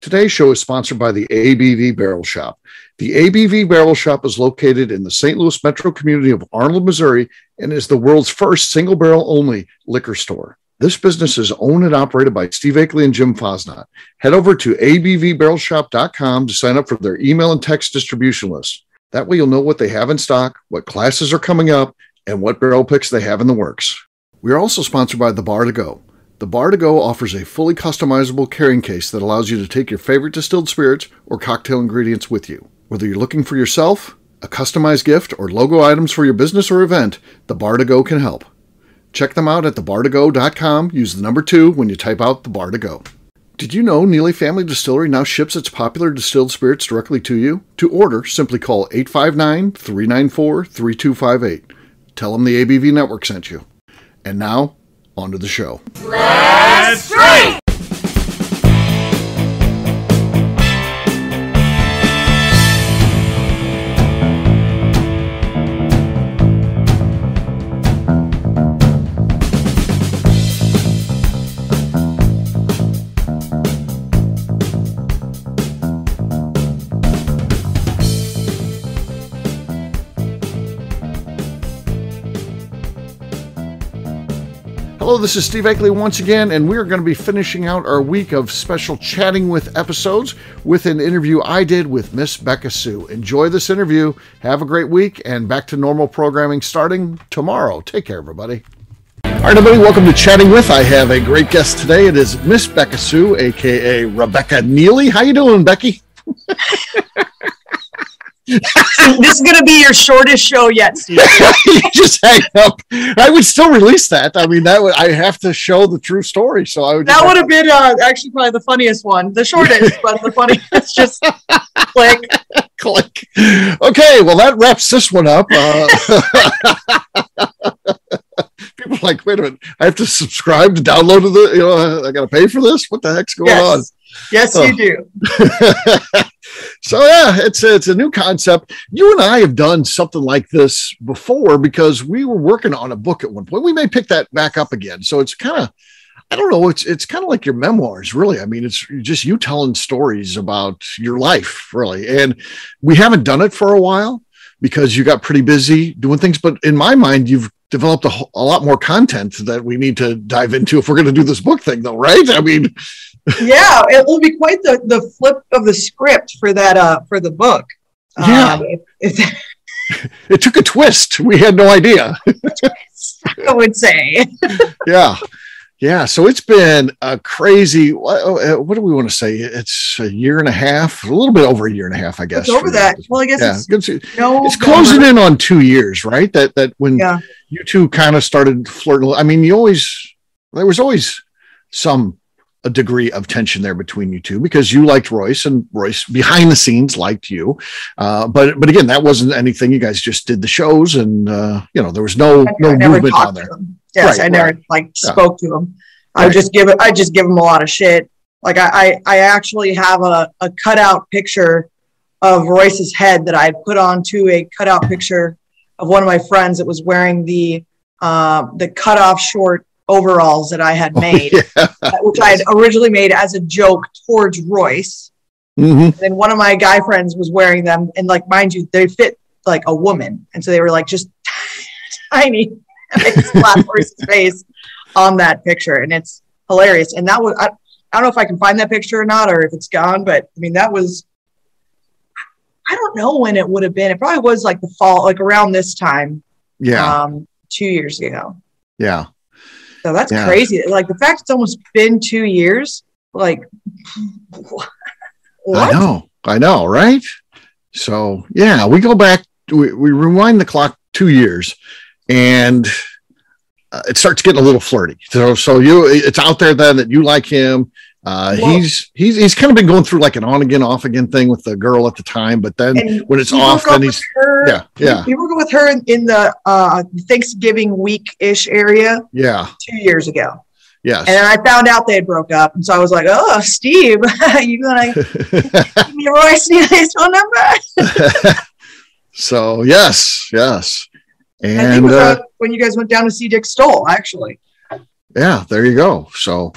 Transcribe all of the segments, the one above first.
Today's show is sponsored by the ABV Barrel Shop. The ABV Barrel Shop is located in the St. Louis metro community of Arnold, Missouri, and is the world's first single barrel only liquor store. This business is owned and operated by Steve Akeley and Jim Fosnot. Head over to abvbarrelshop.com to sign up for their email and text distribution list. That way you'll know what they have in stock, what classes are coming up, and what barrel picks they have in the works. We are also sponsored by The Bar to Go. The Bar to Go offers a fully customizable carrying case that allows you to take your favorite distilled spirits or cocktail ingredients with you. Whether you're looking for yourself, a customized gift, or logo items for your business or event, The Bar to Go can help. Check them out at thebar2go.com. Use the number 2 when you type out The Bar to Go. Did you know Neely Family Distillery now ships its popular distilled spirits directly to you? To order, simply call 859-394-3258. Tell them the ABV Network sent you. And now, on to the show. Let's drink! Hello, this is Steve Akeley once again, and we are going to be finishing out our week of special Chatting With episodes with an interview I did with Miss Beka Sue. Enjoy this interview, have a great week, and back to normal programming starting tomorrow. Take care, everybody. All right, everybody, welcome to Chatting With. I have a great guest today. It is Miss Beka Sue, a.k.a. Rebecca Neely. How you doing, Becky? This is going to be your shortest show yet, Steve. You just hang up. I would still release that. I mean, I have to show the true story. So I would. That would have been actually probably the funniest one, the shortest, but the funniest. Just click. Okay, well that wraps this one up. People are like, wait a minute, I have to subscribe to download the. I got to pay for this. What the heck's going on? Yes, you do. So yeah, it's a new concept. You and I have done something like this before because we were working on a book at one point. We may pick that back up again. So it's kind of, I don't know, it's kind of like your memoirs, really. I mean, it's just you telling stories about your life, really. And we haven't done it for a while because you got pretty busy doing things. But in my mind, you've developed a lot more content that we need to dive into if we're going to do this book thing, though, right? I mean, yeah, it will be quite the flip of the script for that for the book. Yeah, it took a twist. We had no idea. I would say. Yeah. So it's been a crazy. What do we want to say? It's a year and a half, a little bit over a year and a half, I guess. It's over that. Well, I guess it's closing in on 2 years, right? That when you two kind of started flirting. I mean, there was always a degree of tension there between you two because you liked Royce and Royce behind the scenes liked you. But again, that wasn't anything. You guys just did the shows and, there was no movement on there. Yes. Right, I never spoke to him. Right. I just give him a lot of shit. Like I actually have a cutout picture of Royce's head that I had put onto a cutout picture of one of my friends that was wearing the cutoff short overalls that I had made, which I had originally made as a joke towards Royce. Mm-hmm. And then one of my guy friends was wearing them, and like, mind you, they fit like a woman, and so they were like just tiny. And I slapped Royce's face on that picture, and it's hilarious. And that was I don't know if I can find that picture or not, or if it's gone, but I mean that was. I don't know when it would have been. It probably was like the fall, like around this time. Yeah. 2 years ago. Yeah. So that's crazy. Like the fact it's almost been 2 years, like what? I know, right? So yeah, we go back, we rewind the clock 2 years and it starts getting a little flirty. So it's out there then that you like him. He's kind of been going through like an on again, off again thing with the girl at the time, but then when it's off, then he's He worked with her in the Thanksgiving week-ish area. Yeah, 2 years ago. Yes, and then I found out they had broke up, and so I was like, "Oh, Steve, you gonna give me Royce Neely's phone number?" So yes, and I think it was when you guys went down to see Dick Stoll, actually. Yeah, there you go. So.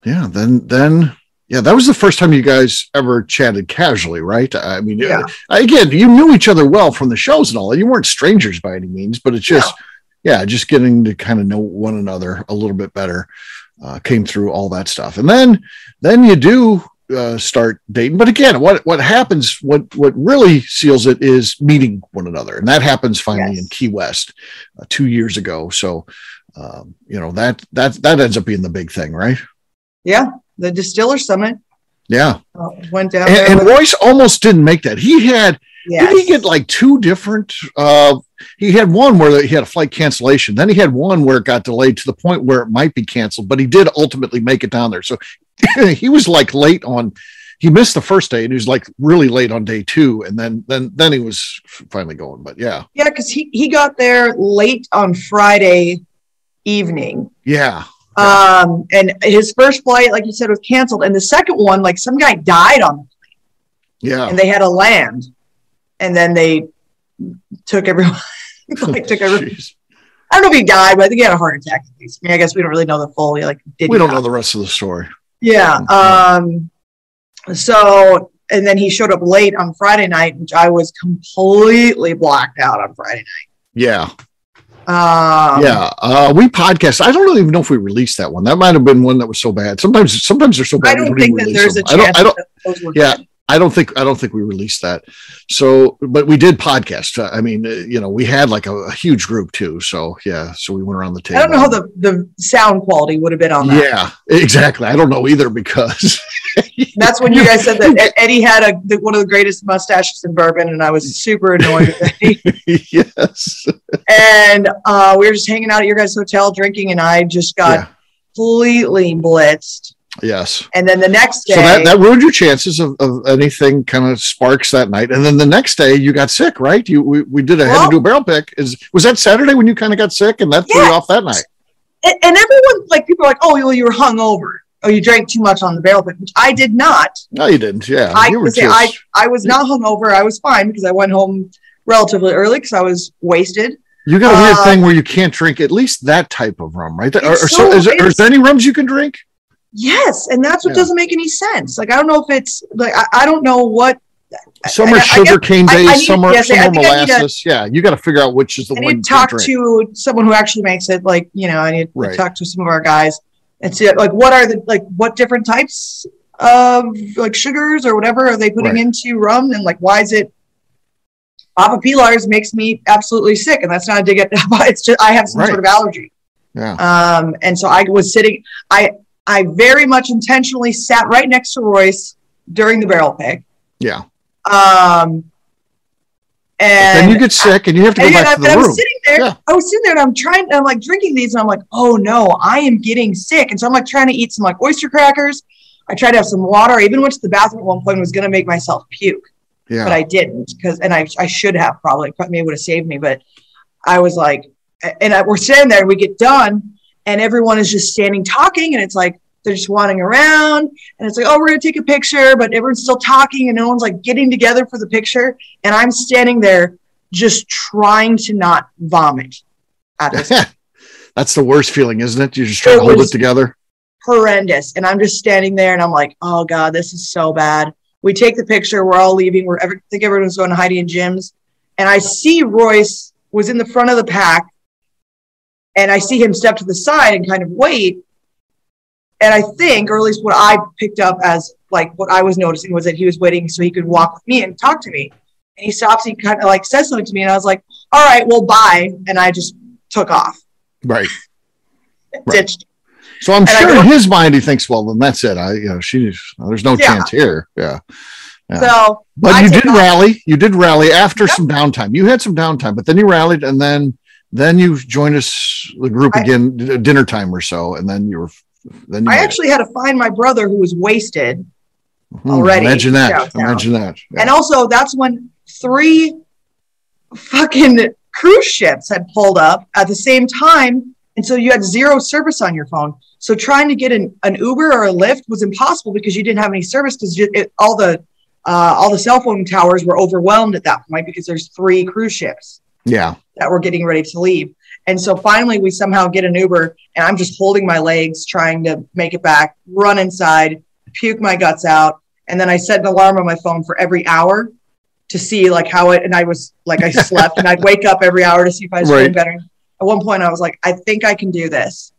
Then Yeah, that was the first time you guys ever chatted casually, right? I mean, Yeah. Again, you knew each other well from the shows and all. You weren't strangers by any means, but it's just, just getting to kind of know one another a little bit better came through all that stuff. And then you do start dating. But again, what happens, what really seals it is meeting one another. And that happens finally in Key West 2 years ago. So, that ends up being the big thing, right? Yeah. The Distiller Summit. Yeah. Went down there. And Royce almost didn't make that. He had, did he get like two different, he had one where he had a flight cancellation. Then he had one where it got delayed to the point where it might be canceled, but he did ultimately make it down there. So he was like late on, he missed the first day and he was like really late on day 2. And then he was finally going, but yeah. Yeah. Cause he got there late on Friday evening. Yeah. And his first flight, like you said, was canceled. And the second one, like some guy died on the plane. Yeah. And they had to land. And then they took everyone. I don't know if he died, but I think he had a heart attack at least. I mean, I guess we don't really know the full, like, we don't know the rest of the story. Yeah. So, and then he showed up late on Friday night, which I was completely blacked out on Friday night. Yeah. We podcast. I don't even know if we released that one. That might have been one that was so bad. Sometimes they're so bad. I don't think that there's a chance. I don't think we released that. So, but we did podcast. I mean, we had like a huge group too. So so we went around the table. I don't know how the sound quality would have been on that. Yeah, exactly. I don't know either because that's when you guys said that Eddie had one of the greatest mustaches in bourbon, and I was super annoyed with Eddie. Yes. And we were just hanging out at your guys' hotel drinking, and I just got completely blitzed. Yes. And then the next day. So that ruined your chances of anything kind of sparks that night. And then the next day you got sick, right? We had to do a barrel pick. Was that Saturday when you kind of got sick and that threw you off that night? And everyone, like, people are like, oh, well, you were hungover. Oh, you drank too much on the barrel pick, which I did not. No, you didn't. Yeah. I was not hungover. I was fine because I went home relatively early because I was wasted. You got a weird thing where you can't drink at least that type of rum, right? Is there any rums you can drink? Yes, and that's what doesn't make any sense. Like, I don't know if it's like I don't know what. Some are sugar cane based, some are molasses. You got to figure out which is the one. I need to talk to someone who actually makes it. Like, I need to talk to some of our guys and see like what different types of like sugars or whatever are they putting into rum, and like why is it? Papa Pilar's makes me absolutely sick, and that's not a dig at. It's just I have some sort of allergy. Yeah. And so I was sitting. I very much intentionally sat right next to Royce during the barrel pick. Yeah. And then you get sick and you have to go back to the room. I was sitting there and I'm like drinking these and I'm like, oh no, I am getting sick. And so I'm like trying to eat some like oyster crackers. I tried to have some water. I even went to the bathroom at one point and was going to make myself puke. Yeah. But I didn't and I should have probably would have saved me. But I was like, we're sitting there and we get done. And everyone is just standing talking, and it's like they're just wandering around, and it's like, oh, we're gonna take a picture, but everyone's still talking, and no one's like getting together for the picture. And I'm standing there just trying to not vomit at this. That's the worst feeling, isn't it? You just try to hold it together. Horrendous. And I'm just standing there, and I'm like, oh God, this is so bad. We take the picture, we're all leaving. I think everyone's going to Heidi and Jim's, and I see Royce was in the front of the pack. And I see him step to the side and kind of wait. And I think, or at least what I picked up as like what I was noticing was that he was waiting so he could walk with me and talk to me. And he stops, he kind of like says something to me. And I was like, all right, well, bye. And I just took off. Right. Ditched. So I'm sure in his mind, he thinks, well, then that's it. There's no chance here. Yeah. So, but you did rally. You did rally after some downtime. You had some downtime, but then you rallied and then you joined us, the group again, dinner time or so, and then I actually had to find my brother who was wasted already. Imagine that. Yeah. And also, that's when 3 fucking cruise ships had pulled up at the same time, and so you had 0 service on your phone. So trying to get an Uber or a Lyft was impossible because you didn't have any service because all the cell phone towers were overwhelmed at that point because there's 3 cruise ships. Yeah. That were getting ready to leave. And so finally we somehow get an Uber and I'm just holding my legs, trying to make it back, run inside. puke my guts out. And then I set an alarm on my phone for every hour to see like how it, and I was like, I slept and I'd wake up every hour to see if I was feeling better. At one point I was like, I think I can do this.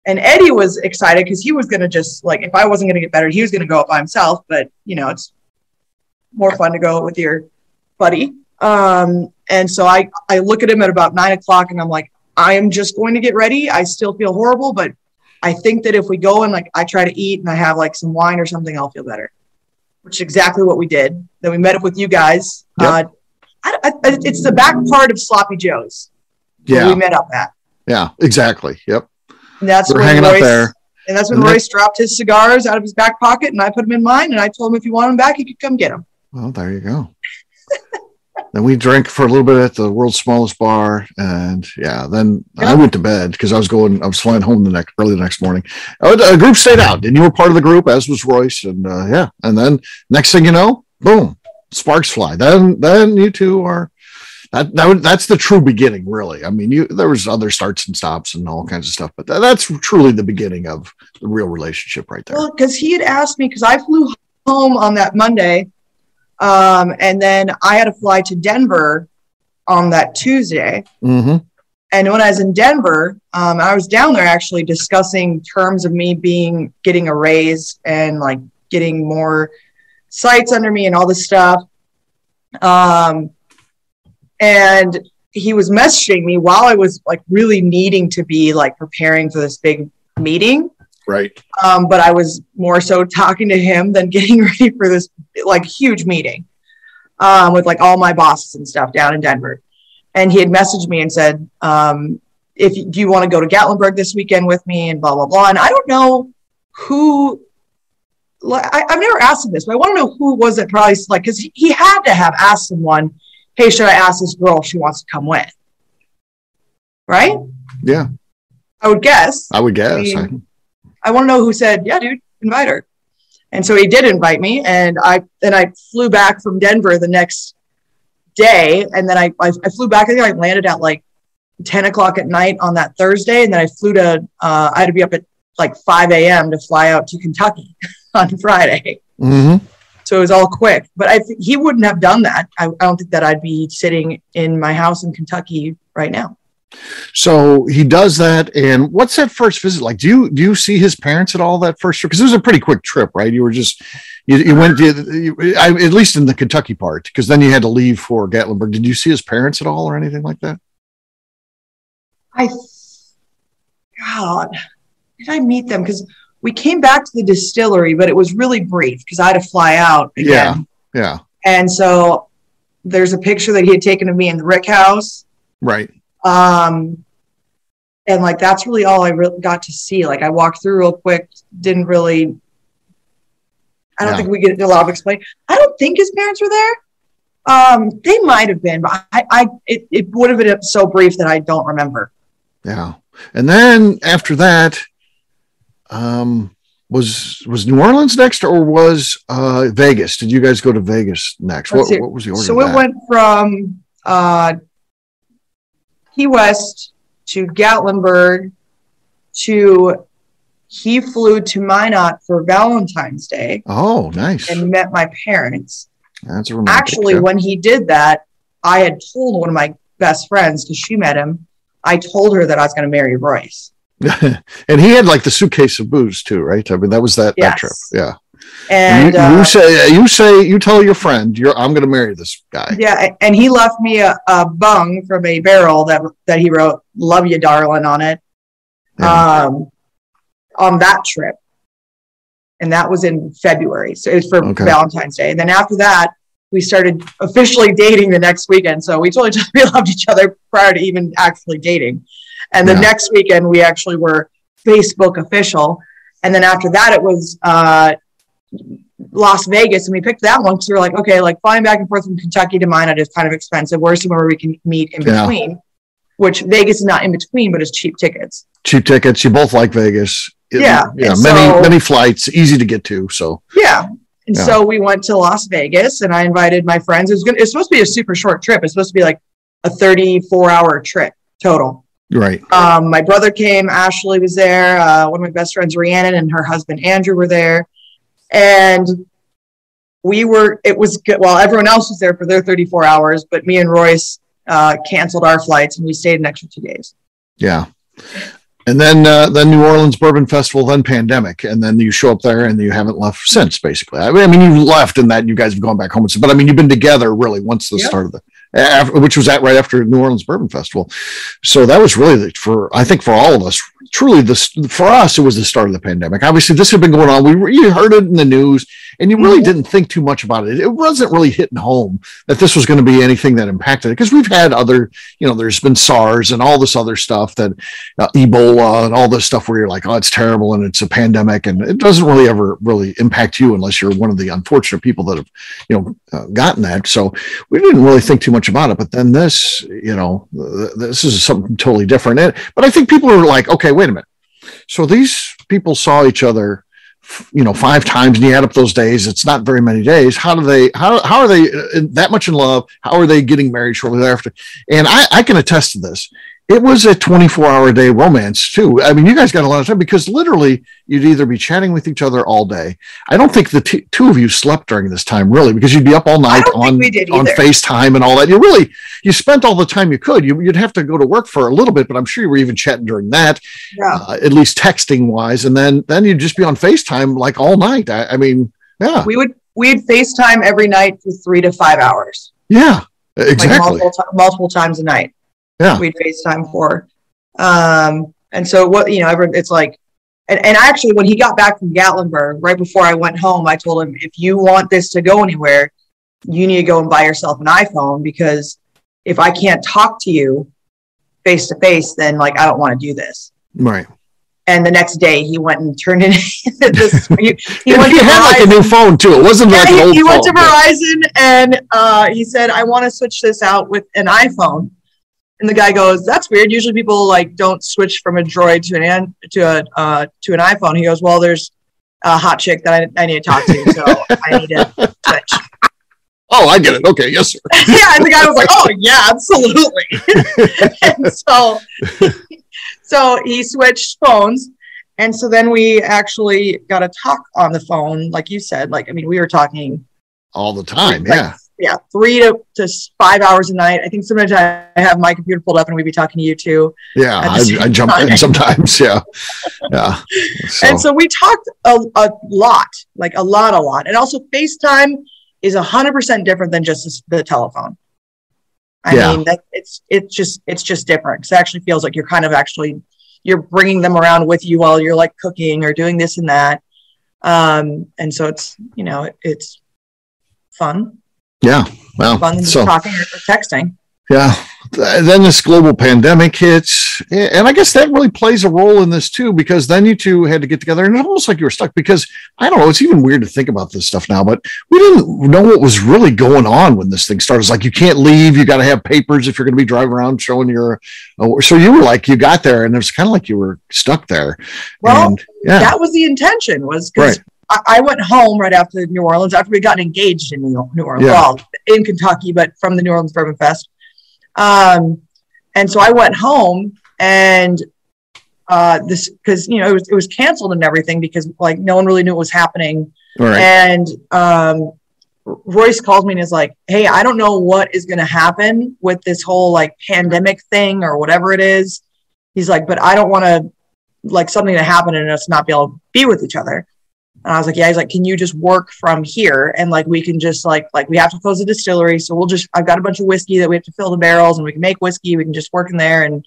And Eddie was excited because he was going to just like, if I wasn't going to get better, he was going to go up by himself. But, you know, it's more fun to go with your buddy. And so I look at him at about 9 o'clock and I'm like, I am just going to get ready. I still feel horrible, but I think that if we go and like I try to eat and I have like some wine or something, I'll feel better, which is exactly what we did. Then we met up with you guys. Yep. It's the back part of Sloppy Joe's. Yeah. We met up at. Yeah, exactly. Yep. And that's We're hanging out there. And that's when Royce dropped his cigars out of his back pocket and I put them in mine and I told him if you want them back, he could come get them. Well, there you go. Then we drank for a little bit at the world's smallest bar, and then I went to bed because I was flying home early the next morning. A group stayed out, and you were part of the group, as was Royce, and and then next thing you know, boom, sparks fly. Then you two are that's the true beginning, really. I mean, there was other starts and stops and all kinds of stuff, but that's truly the beginning of the real relationship right there. Well, because he had asked me, because I flew home on that Monday. And then I had to fly to Denver on that Tuesday. Mm-hmm. And when I was in Denver, I was down there actually discussing terms of me getting a raise and like getting more sites under me and all this stuff. And he was messaging me while I was like really needing to be like preparing for this big meeting. Right. But I was more so talking to him than getting ready for this like huge meeting with like all my bosses and stuff down in Denver. And he had messaged me and said, do you want to go to Gatlinburg this weekend with me and blah, blah, blah. And I don't know who, I've never asked him this, but I want to know who was it probably like, because he had to have asked someone, hey, should I ask this girl if she wants to come with? Right? Yeah. I would guess. I mean, I want to know who said, yeah, dude, invite her. And so he did invite me. And I flew back from Denver the next day. And then I flew back. I think I landed at like 10 o'clock at night on that Thursday. And then I flew to, I had to be up at like 5 a.m. to fly out to Kentucky on Friday. Mm-hmm. So it was all quick. But I think he wouldn't have done that. I don't think that I'd be sitting in my house in Kentucky right now. So he does that. And what's that first visit like? Do you see his parents at all that first trip? Because it was a pretty quick trip, right? You were just, you went at least in the Kentucky part, because then you had to leave for Gatlinburg. Did you see his parents at all or anything like that? God, did I meet them? Because we came back to the distillery, but it was really brief because I had to fly out again. Yeah. And so there's a picture that he had taken of me in the Rick House. Right. And like, that's really all I really got to see. Like I walked through real quick, didn't really, I don't think we get a lot of explaining. I don't think his parents were there. They might've been, but it would have been so brief that I don't remember. Yeah. And then after that, was New Orleans next or was, Vegas? Did you guys go to Vegas next? What was the order? So it went from, Key West to Gatlinburg he flew to Minot for Valentine's Day. Oh, nice. And met my parents. That's a romantic. Actually, when he did that, I had told one of my best friends, because she met him, I told her that I was going to marry Royce. And he had like the suitcase of booze too, right? I mean, that was that trip. Yeah. And you tell your friend, I'm going to marry this guy. Yeah. And he left me a bung from a barrel that he wrote, "Love you, darling," on it. Yeah. On that trip. And that was in February. So it was for Valentine's Day. And then after that, we started officially dating the next weekend. So we told each other we loved each other prior to even actually dating. And the next weekend, we actually were Facebook official. And then after that, it was Las Vegas. And we picked that one because we were like, okay, like flying back and forth from Kentucky to Minot is kind of expensive. Where's somewhere we can meet in between? Which Vegas is not in between, but it's cheap tickets. Cheap tickets. You both like Vegas. Many flights, easy to get to. So And so we went to Las Vegas, and I invited my friends. It was supposed to be a super short trip. It's supposed to be like a 34-hour trip total. Right. My brother came. Ashley was there. One of my best friends, Rhiannon, and her husband Andrew were there. And it was good. Well, everyone else was there for their 34 hours, but me and Royce canceled our flights and we stayed an extra 2 days. Yeah. And then New Orleans Bourbon Festival, then pandemic, and then you show up there and you haven't left since, basically. I mean, you left in that you guys have gone back home, but I mean, you've been together really once the start of which was right after New Orleans Bourbon Festival. So that was really I think for all of us, truly for us, it was the start of the pandemic. Obviously, this had been going on. You heard it in the news, and you really didn't think too much about it. It wasn't really hitting home that this was going to be anything that impacted it, because we've had other, there's been SARS and all this other stuff, that Ebola and all this stuff where you're like, oh, it's terrible and it's a pandemic, and it doesn't really ever really impact you unless you're one of the unfortunate people that have, gotten that. So we didn't really think too much about it. But then this, this is something totally different. But I think people are like, okay, wait a minute. So these people saw each other, 5 times, and you add up those days. It's not very many days. How are they that much in love? How are they getting married shortly thereafter? And I can attest to this. It was a 24-hour-a-day romance too. I mean, you guys got a lot of time, because literally you'd either be chatting with each other all day. I don't think the two of you slept during this time, really, because you'd be up all night on FaceTime and all that. You spent all the time you could. You'd have to go to work for a little bit, but I'm sure you were even chatting during that, at least texting wise. And then you'd just be on FaceTime like all night. I mean, yeah. We'd FaceTime every night for 3 to 5 hours. Yeah, exactly. Like multiple times a night. Yeah. We'd FaceTime for. And so it's like, and actually when he got back from Gatlinburg, right before I went home, I told him, if you want this to go anywhere, you need to go and buy yourself an iPhone, because if I can't talk to you face to face, then like, I don't want to do this. Right. And the next day he went and turned in this. He had like a new phone too. It wasn't like an old phone. He went to Verizon and he said, I want to switch this out with an iPhone. And the guy goes, that's weird. Usually people like don't switch from a Droid to an iPhone. He goes, well, there's a hot chick that I need to talk to, so I need to switch. Oh, I get it. Okay, yes, sir. Yeah, and the guy was like, oh yeah, absolutely. And so he switched phones, and so then we actually got to talk on the phone, like you said. Like, I mean, we were talking all the time. Yeah, 3 to 5 hours a night. I think sometimes I have my computer pulled up and we'd be talking to you too. Yeah, I jump in sometimes. Yeah. So. And so we talked a lot, like a lot. And also FaceTime is 100% different than just the telephone. I mean, it's just different, because it actually feels like you're bringing them around with you while you're like cooking or doing this and that. And so it's fun. Yeah. Well, fun than just talking or texting. Yeah. Then this global pandemic hits, and I guess that really plays a role in this too, because then you two had to get together, and it's almost like you were stuck, because I don't know, it's even weird to think about this stuff now, but we didn't know what was really going on when this thing started. It's like, you can't leave, you got to have papers if you're going to be driving around showing so you were like, you got there and it was kind of like you were stuck there. Well, that was the intention, was because I went home right after New Orleans, after we got engaged in New Orleans, well, in Kentucky, but from the New Orleans Bourbon Fest. And so I went home, and because it was canceled and everything, because like no one really knew what was happening. Right. And Royce calls me and is like, hey, I don't know what is going to happen with this whole like pandemic thing or whatever it is. He's like, but I don't want to like something to happen and us not be able to be with each other. And I was like, yeah. He's like, can you just work from here? And like, we can just like we have to close the distillery. So I've got a bunch of whiskey that we have to fill the barrels, and we can make whiskey. We can just work in there, and,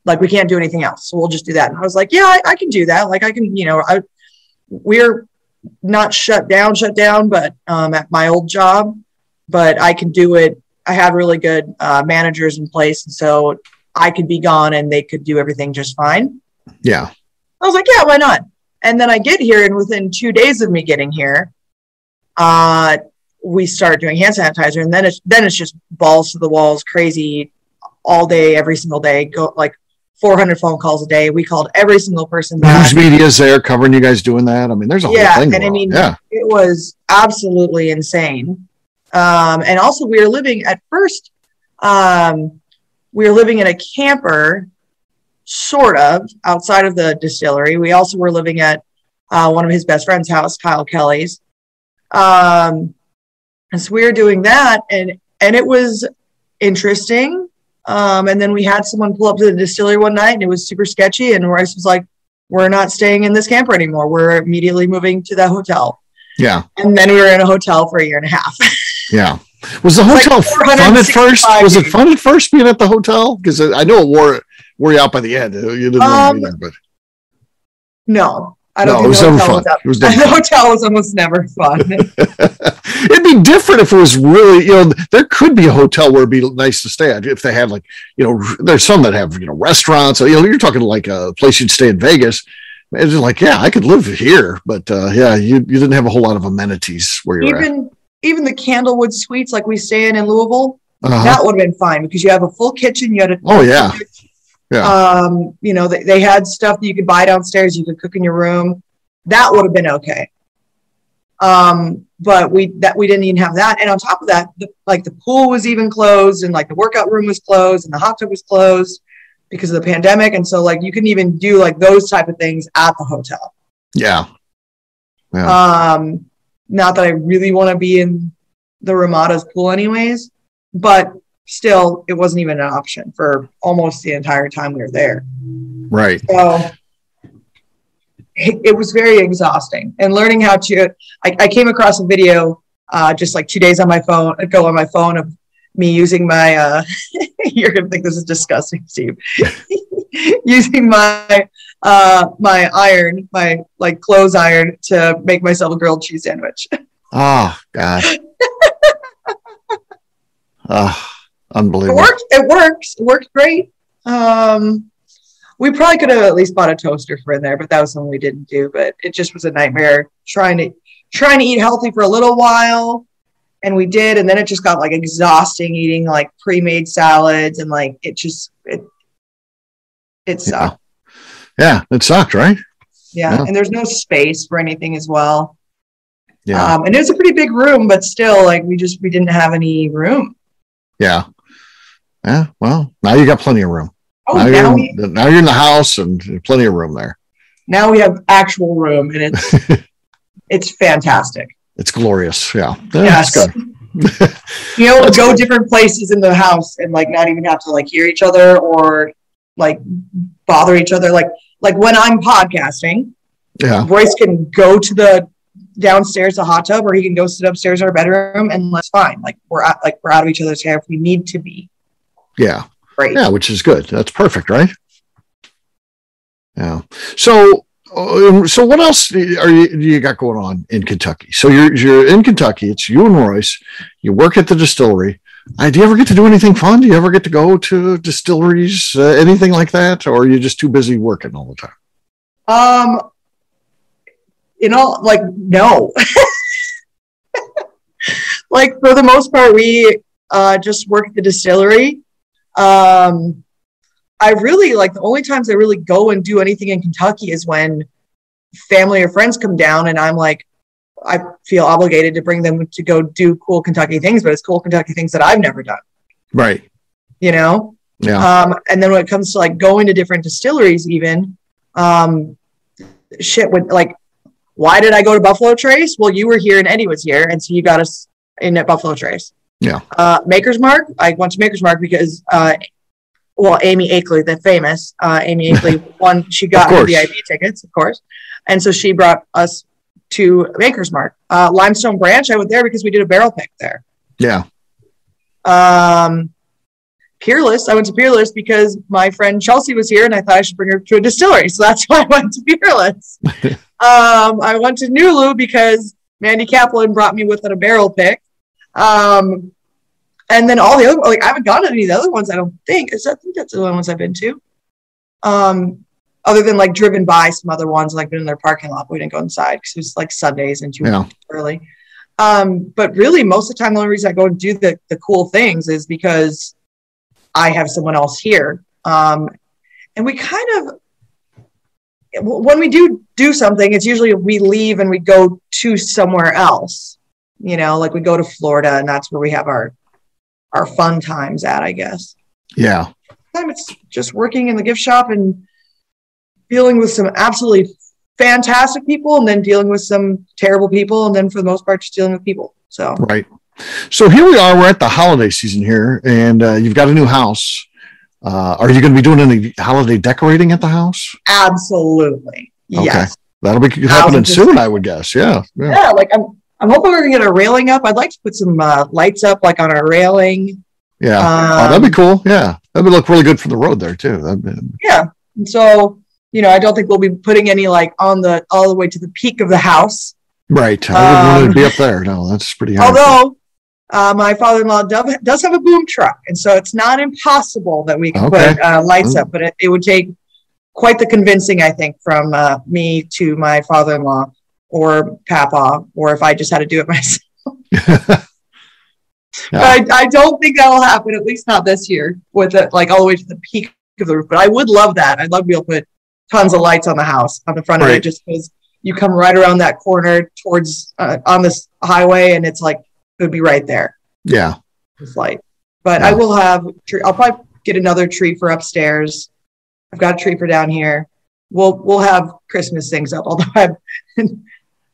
like we can't do anything else. So we'll just do that. And I was like, yeah, I can do that. Like I can, we're not shut down, but at my old job, but I can do it. I had really good managers in place. And so I could be gone and they could do everything just fine. Yeah. I was like, yeah, why not? And then I get here, and within 2 days of me getting here, we start doing hand sanitizer, and then it's just balls to the walls, crazy, all day, every single day. Go like 400 phone calls a day. We called every single person back. News media's there covering you guys doing that. I mean, there's a whole thing. And I mean, it was absolutely insane. And also, we were living at first. We were living in a camper, sort of outside of the distillery. We also were living at one of his best friend's house, Kyle Kelly's. And so we were doing that, and it was interesting. And then we had someone pull up to the distillery one night, and it was super sketchy. And Royce was like, "We're not staying in this camper anymore. We're immediately moving to that hotel." Yeah. And then we were in a hotel for a year and a half. Yeah. Was the hotel fun at first? Was it fun at first being at the hotel? Because I know it wore you out by the end. You didn't want to be there, but no. I don't think it was never fun. The hotel was almost never fun. It'd be different if it was really, there could be a hotel where it'd be nice to stay at if they had there's some that have, restaurants. You're talking like a place you'd stay in Vegas. It's like, yeah, I could live here, but you didn't have a whole lot of amenities where you're at. Even the Candlewood Suites, like we stay in Louisville, that would have been fine because you have a full kitchen. You had a yeah. They had stuff that you could buy downstairs. You could cook in your room. That would have been okay. But we didn't even have that. And on top of that, the pool was even closed, and like the workout room was closed, and the hot tub was closed because of the pandemic. And so you couldn't even do those type of things at the hotel. Yeah. Not that I really want to be in the Ramada's pool anyways, but still, it wasn't even an option for almost the entire time we were there. Right. So it was very exhausting. And learning how to, I came across a video just 2 days on my phone of me using my, you're going to think this is disgusting, Steve, using my iron, my clothes iron to make myself a grilled cheese sandwich. Oh, God. Unbelievable. It worked great. We probably could have at least bought a toaster for in there, but that was something we didn't do. But it just was a nightmare trying to eat healthy for a little while, and we did, and then it just got exhausting eating pre-made salads, and it sucked. Yeah, it sucked, right? Yeah, and there's no space for anything as well. Yeah, and it was a pretty big room, but still, we didn't have any room. Yeah. Yeah. Well, now you got plenty of room. Oh, now you're in the house and plenty of room there. Now we have actual room, and it's fantastic. It's glorious. Yeah. Yes. That's good. Go different places in the house and not even have to hear each other or bother each other. Like when I'm podcasting, Royce can go to the downstairs the hot tub, or he can go sit upstairs in our bedroom, and that's fine. We're out of each other's hair if we need to be. Yeah. Right. Yeah, which is good. That's perfect, right? Yeah. So what else do you got going on in Kentucky? So you're in Kentucky. It's you and Royce. You work at the distillery. Do you ever get to do anything fun? Do you ever get to go to distilleries, anything like that, or are you just too busy working all the time? No. For the most part, we just work at the distillery. I really the only times I really go and do anything in Kentucky is when family or friends come down, and I feel obligated to bring them to go do cool Kentucky things, but it's cool Kentucky things that I've never done. Right. Yeah. And then when it comes to going to different distilleries, even, why did I go to Buffalo Trace? Well, you were here and Eddie was here, and so you got us in at Buffalo Trace. Yeah. Maker's Mark. I went to Maker's Mark because, Amy Akeley, the famous Amy Akeley, she got her VIP tickets, of course. And so she brought us to Maker's Mark. Limestone Branch, I went there because we did a barrel pick there. Yeah. Peerless, I went to Peerless because my friend Chelsea was here and I thought I should bring her to a distillery. So that's why I went to Peerless. I went to Nulu because Mandy Kaplan brought me with a barrel pick. And then all the other, I haven't gone to any of the other ones, I don't think. I think that's the only ones I've been to. Other than driven by some other ones, been in their parking lot. We didn't go inside because it was Sundays and too early. But really, most of the time, the only reason I go and do the cool things is because I have someone else here. And we when we do something, it's usually we leave and we go to somewhere else. We go to Florida, and that's where we have our fun times at, I guess. Yeah. Sometimes it's just working in the gift shop and dealing with some absolutely fantastic people and then dealing with some terrible people. And then for the most part, just dealing with people. So, right. So here we are, we're at the holiday season here, and you've got a new house. Are you going to be doing any holiday decorating at the house? Absolutely. Okay. Yes. That'll be happening soon, I would guess. Yeah. Like I'm hoping we're going to get a railing up. I'd like to put some lights up like on our railing. Yeah. That'd be cool. Yeah. That would look really good for the road there too. Yeah. And so, I don't think we'll be putting any like all the way to the peak of the house. Right. I wouldn't want to be up there. No, that's pretty high. Although my father-in-law does have a boom truck. And so it's not impossible that we can put lights up, but it would take quite the convincing, I think, from me to my father-in-law or Papa, or if I just had to do it myself. But I don't think that will happen, at least not this year, with it like all the way to the peak of the roof. But I would love that. I'd love to be able to put tons of lights on the house, on the front of it, just because you come right around that corner towards on this highway, and it's like it would be right there. Yeah, this light. But I will have. I'll probably get another tree for upstairs. I've got a tree for down here. We'll have Christmas things up. Although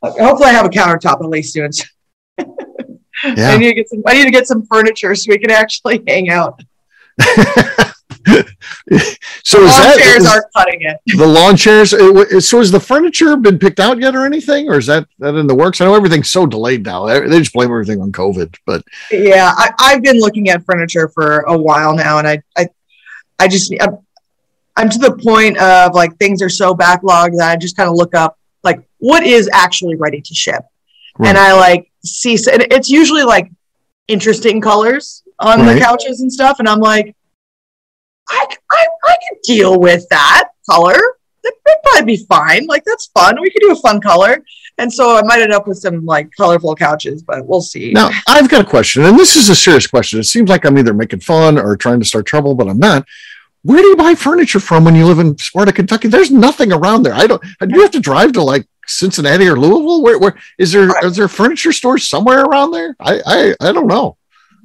hopefully I have a countertop at least soon. Yeah. I need to get some furniture so we can actually hang out. So lawn chairs aren't cutting it. The lawn chairs. So has the furniture been picked out yet or anything, or is that in the works? I know everything's so delayed now. They just blame everything on COVID. But yeah, I've been looking at furniture for a while now, and I'm to the point of like things are so backlogged that I just kind of look up like what is actually ready to ship, and I like see. And it's usually like interesting colors on the couches and stuff, and I'm like, I could deal with that color. That'd probably be fine. Like that's fun. We could do a fun color, and so I might end up with some like colorful couches, but we'll see. Now I've got a question, and this is a serious question. It seems like I'm either making fun or trying to start trouble, but I'm not. Where do you buy furniture from when you live in Sparta, Kentucky? There's nothing around there. Do you have to drive to like Cincinnati or Louisville? Where is there furniture stores somewhere around there? I don't know.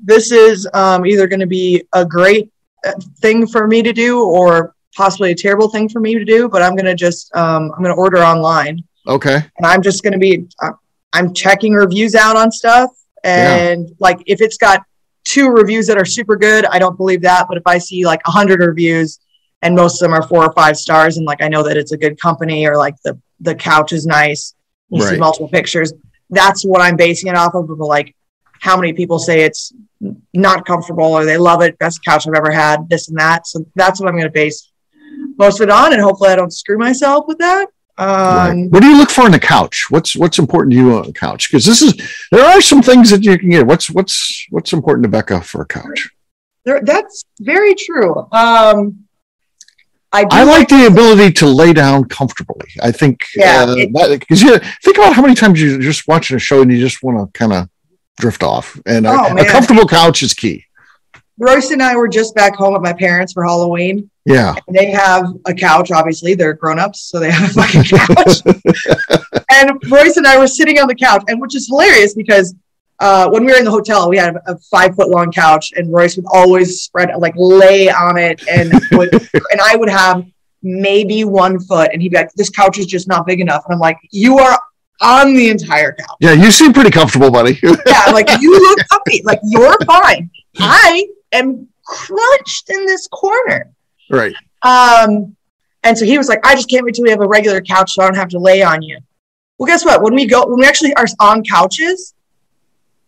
This is either going to be a great thing for me to do or possibly a terrible thing for me to do, but I'm going to order online. Okay. And I'm just going to be, I'm checking reviews out on stuff. And like, if it's got 2 reviews that are super good, I don't believe that. But if I see like 100 reviews and most of them are 4 or 5 stars, and like I know that it's a good company, or like the couch is nice, you see multiple pictures, that's what I'm basing it off of. But like how many people say it's not comfortable or they love it, best couch I've ever had, this and that. So that's what I'm going to base most of it on, and hopefully I don't screw myself with that. What do you look for in a couch? What's important to you on a couch? Because there are some things that you can get. What's important to Beka for a couch? That's very true. I like the ability to lay down comfortably. I think because think about how many times you're just watching a show and you just want to kind of drift off, and a comfortable couch is key. Royce and I were just back home at my parents for Halloween. Yeah. And they have a couch, obviously. They're grown-ups, so they have a fucking couch. And Royce and I were sitting on the couch, and which is hilarious because when we were in the hotel, we had a 5-foot-long couch, and Royce would always lay on it, and I would have maybe 1 foot, and he'd be like, this couch is just not big enough. And I'm like, you are on the entire couch. Yeah, you seem pretty comfortable, buddy. Yeah, like you look comfy. Like you're fine. I am crunched in this corner. Right. And so he was like, I just can't wait till we have a regular couch so I don't have to lay on you. Well, guess what? When we actually are on couches,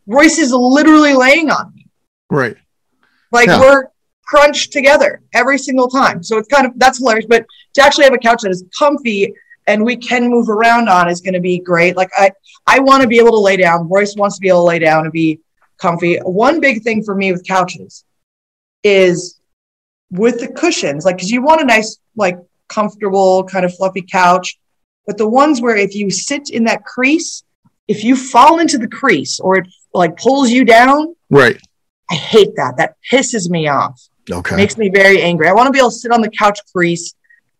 Royce is literally laying on me. Right. Like we're crunched together every single time. So it's that's hilarious. But to actually have a couch that is comfy and we can move around on is going to be great. Like I want to be able to lay down. Royce wants to be able to lay down and be comfy. One big thing for me with couches is with the cushions, like, because you want a nice, like, comfortable, kind of fluffy couch. But the ones where if you sit in that crease, if you fall into the crease or it like pulls you down, right? I hate that. That pisses me off. Okay. It makes me very angry. I want to be able to sit on the couch crease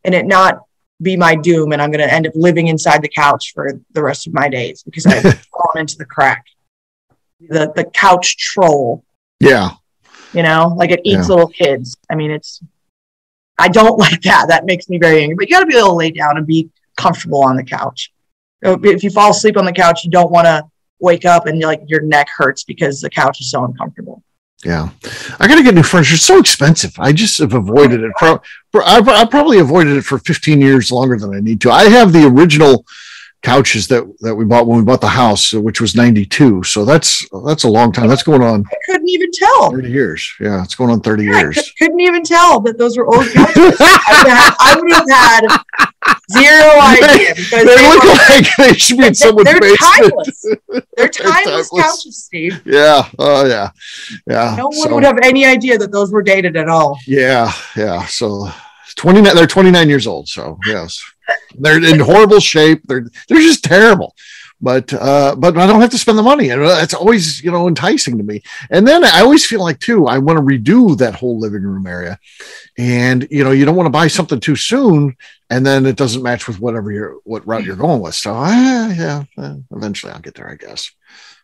and it not be my doom, and I'm going to end up living inside the couch for the rest of my days because I've fallen into the crack. The couch troll. Yeah. You know, like it eats little kids. I mean, I don't like that. That makes me very angry. But you got to be able to lay down and be comfortable on the couch. If you fall asleep on the couch, you don't want to wake up and like your neck hurts because the couch is so uncomfortable. Yeah. I got to get new furniture. It's so expensive. I just have avoided it. I probably avoided it for 15 years longer than I need to. I have the original couches that we bought when we bought the house, which was 92. So that's a long time. That's going on. I couldn't even tell. 30 years. Yeah, it's going on 30 years. I couldn't even tell that those were old couches. I would have had zero idea because they look like they should be in someone's basement. Timeless. They're timeless couches, Steve. Yeah. Oh, yeah. Yeah. No one would have any idea that those were dated at all. Yeah. Yeah. So 29. They're 29 years old. So yes. They're in horrible shape. They're just terrible, but I don't have to spend the money. And it's always, enticing to me. And then I always feel like too, I want to redo that whole living room area. And, you don't want to buy something too soon and then it doesn't match with what route you're going with. So eventually I'll get there, I guess.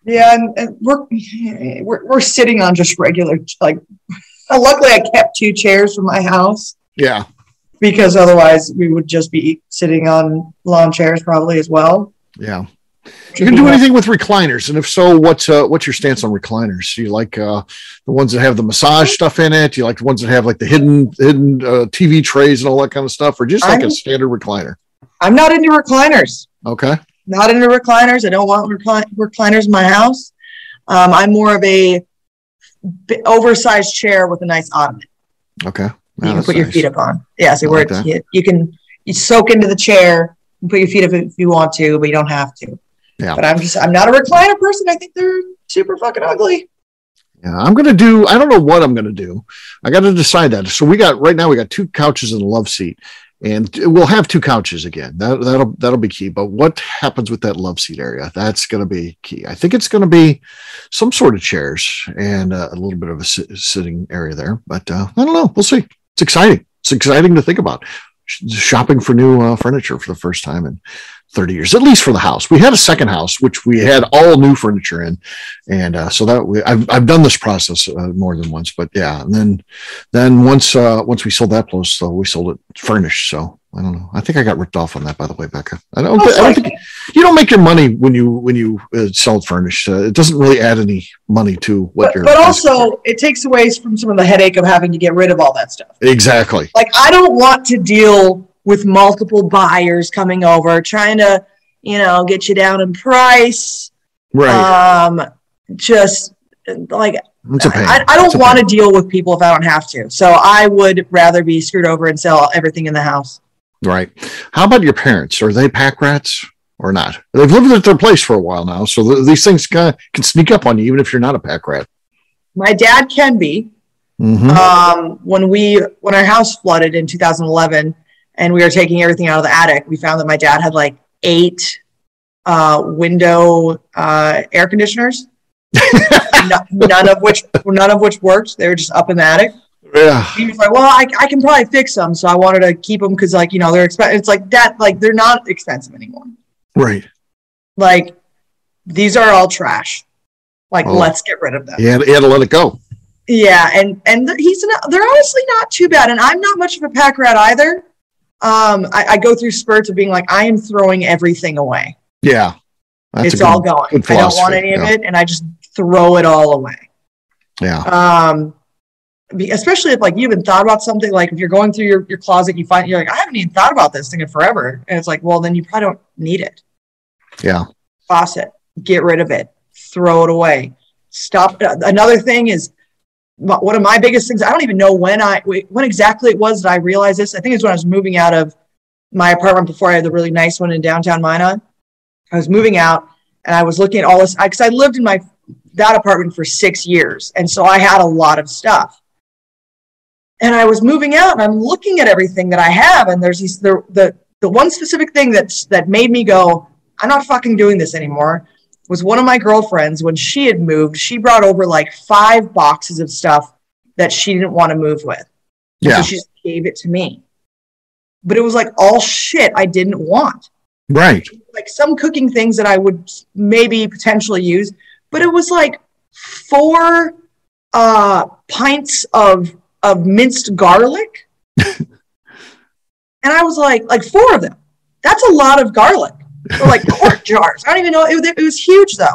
Yeah. And we're sitting on just regular, luckily I kept 2 chairs from my house. Yeah. Because otherwise we would just be sitting on lawn chairs probably as well. Yeah. You can do anything with recliners. And if so, what's your stance on recliners? Do you like the ones that have the massage stuff in it? Do you like the ones that have like the hidden TV trays and all that kind of stuff? Or just like a standard recliner? I'm not into recliners. Okay. Not into recliners. I don't want recliners in my house. I'm more of a oversized chair with a nice ottoman. Okay. You can put your feet up on. Yeah, so where you soak into the chair and put your feet up if you want to, but you don't have to. Yeah. But I'm not a recliner person. I think they're super fucking ugly. Yeah, I don't know what I'm gonna do. I got to decide that. So right now we got 2 couches and a love seat, and we'll have 2 couches again. That'll be key. But what happens with that love seat area? That's gonna be key. I think it's gonna be some sort of chairs and a little bit of a sitting area there. But I don't know. We'll see. It's exciting. It's exciting to think about shopping for new furniture for the first time in 30 years, at least for the house. We had a second house, which we had all new furniture in. And so I've done this process more than once, but yeah. And then once we sold that place, so we sold it furnished. So I don't know. I think I got ripped off on that, by the way, Beka. I don't think you don't make your money when you sell it furnished. It doesn't really add any money to what you're. But also, it takes away from some of the headache of having to get rid of all that stuff. Exactly. Like I don't want to deal with multiple buyers coming over trying to, get you down in price. Right. Just like it's a pain. I don't want to deal with people if I don't have to. So I would rather be screwed over and sell everything in the house. Right. How about your parents? Are they pack rats or not? They've lived at their place for a while now, so these things can sneak up on you, even if you're not a pack rat. My dad can be. Mm-hmm. When our house flooded in 2011, and we were taking everything out of the attic, we found that my dad had like 8 window air conditioners, none of which worked. They were just up in the attic. Yeah. He was like, well, I can probably fix them. So I wanted to keep them because, they're expensive. It's like that, they're not expensive anymore. Right. Like, these are all trash. Let's get rid of them. Yeah, he had to let it go. Yeah, and they're honestly not too bad. And I'm not much of a pack rat either. I go through spurts of being like, I am throwing everything away. Yeah. It's all going. I don't want any of it, and I just throw it all away. Yeah. Especially if you haven't thought about something, like if you're going through your closet, you're like, I haven't even thought about this thing in forever. And it's like, well, then you probably don't need it. Yeah. Toss it, get rid of it, throw it away. Stop. Another thing is one of my biggest things. I don't even know when exactly it was that I realized this. I think it's when I was moving out of my apartment before I had the really nice one in downtown Minot. I was moving out and I was looking at all this because I lived in that apartment for 6 years. And so I had a lot of stuff. And I was moving out and I'm looking at everything that I have. And there's the one specific thing that made me go, I'm not fucking doing this anymore, was one of my girlfriends. When she had moved, she brought over 5 boxes of stuff that she didn't want to move with. Yeah. So she just gave it to me. But it was all shit I didn't want. Right. Some cooking things that I would maybe potentially use, but it was 4 pints of minced garlic. And I was like 4 of them. That's a lot of garlic. Or like quart jars. I don't even know. It was huge though.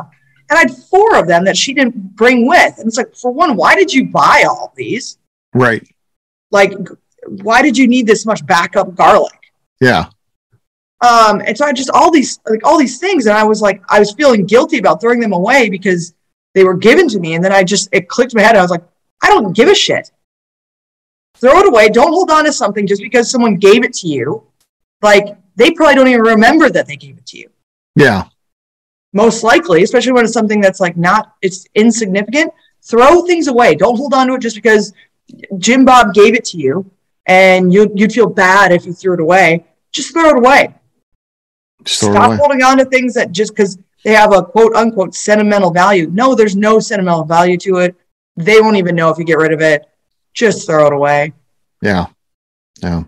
And I had 4 of them that she didn't bring with. And it's like, for one, why did you buy all of these? Right. Like, why did you need this much backup garlic? Yeah. And so I just all these things, and I was feeling guilty about throwing them away because they were given to me. And then it clicked in my head. And I was like, I don't give a shit. Throw it away. Don't hold on to something just because someone gave it to you. Like, they probably don't even remember that they gave it to you. Yeah. Most likely, especially when it's something that's like it's insignificant. Throw things away. Don't hold on to it just because Jim Bob gave it to you and you'd feel bad if you threw it away. Just throw it away. Stop holding on to things that just because they have a quote unquote sentimental value. No, there's no sentimental value to it. They won't even know if you get rid of it. Just throw it away. Yeah. Yeah.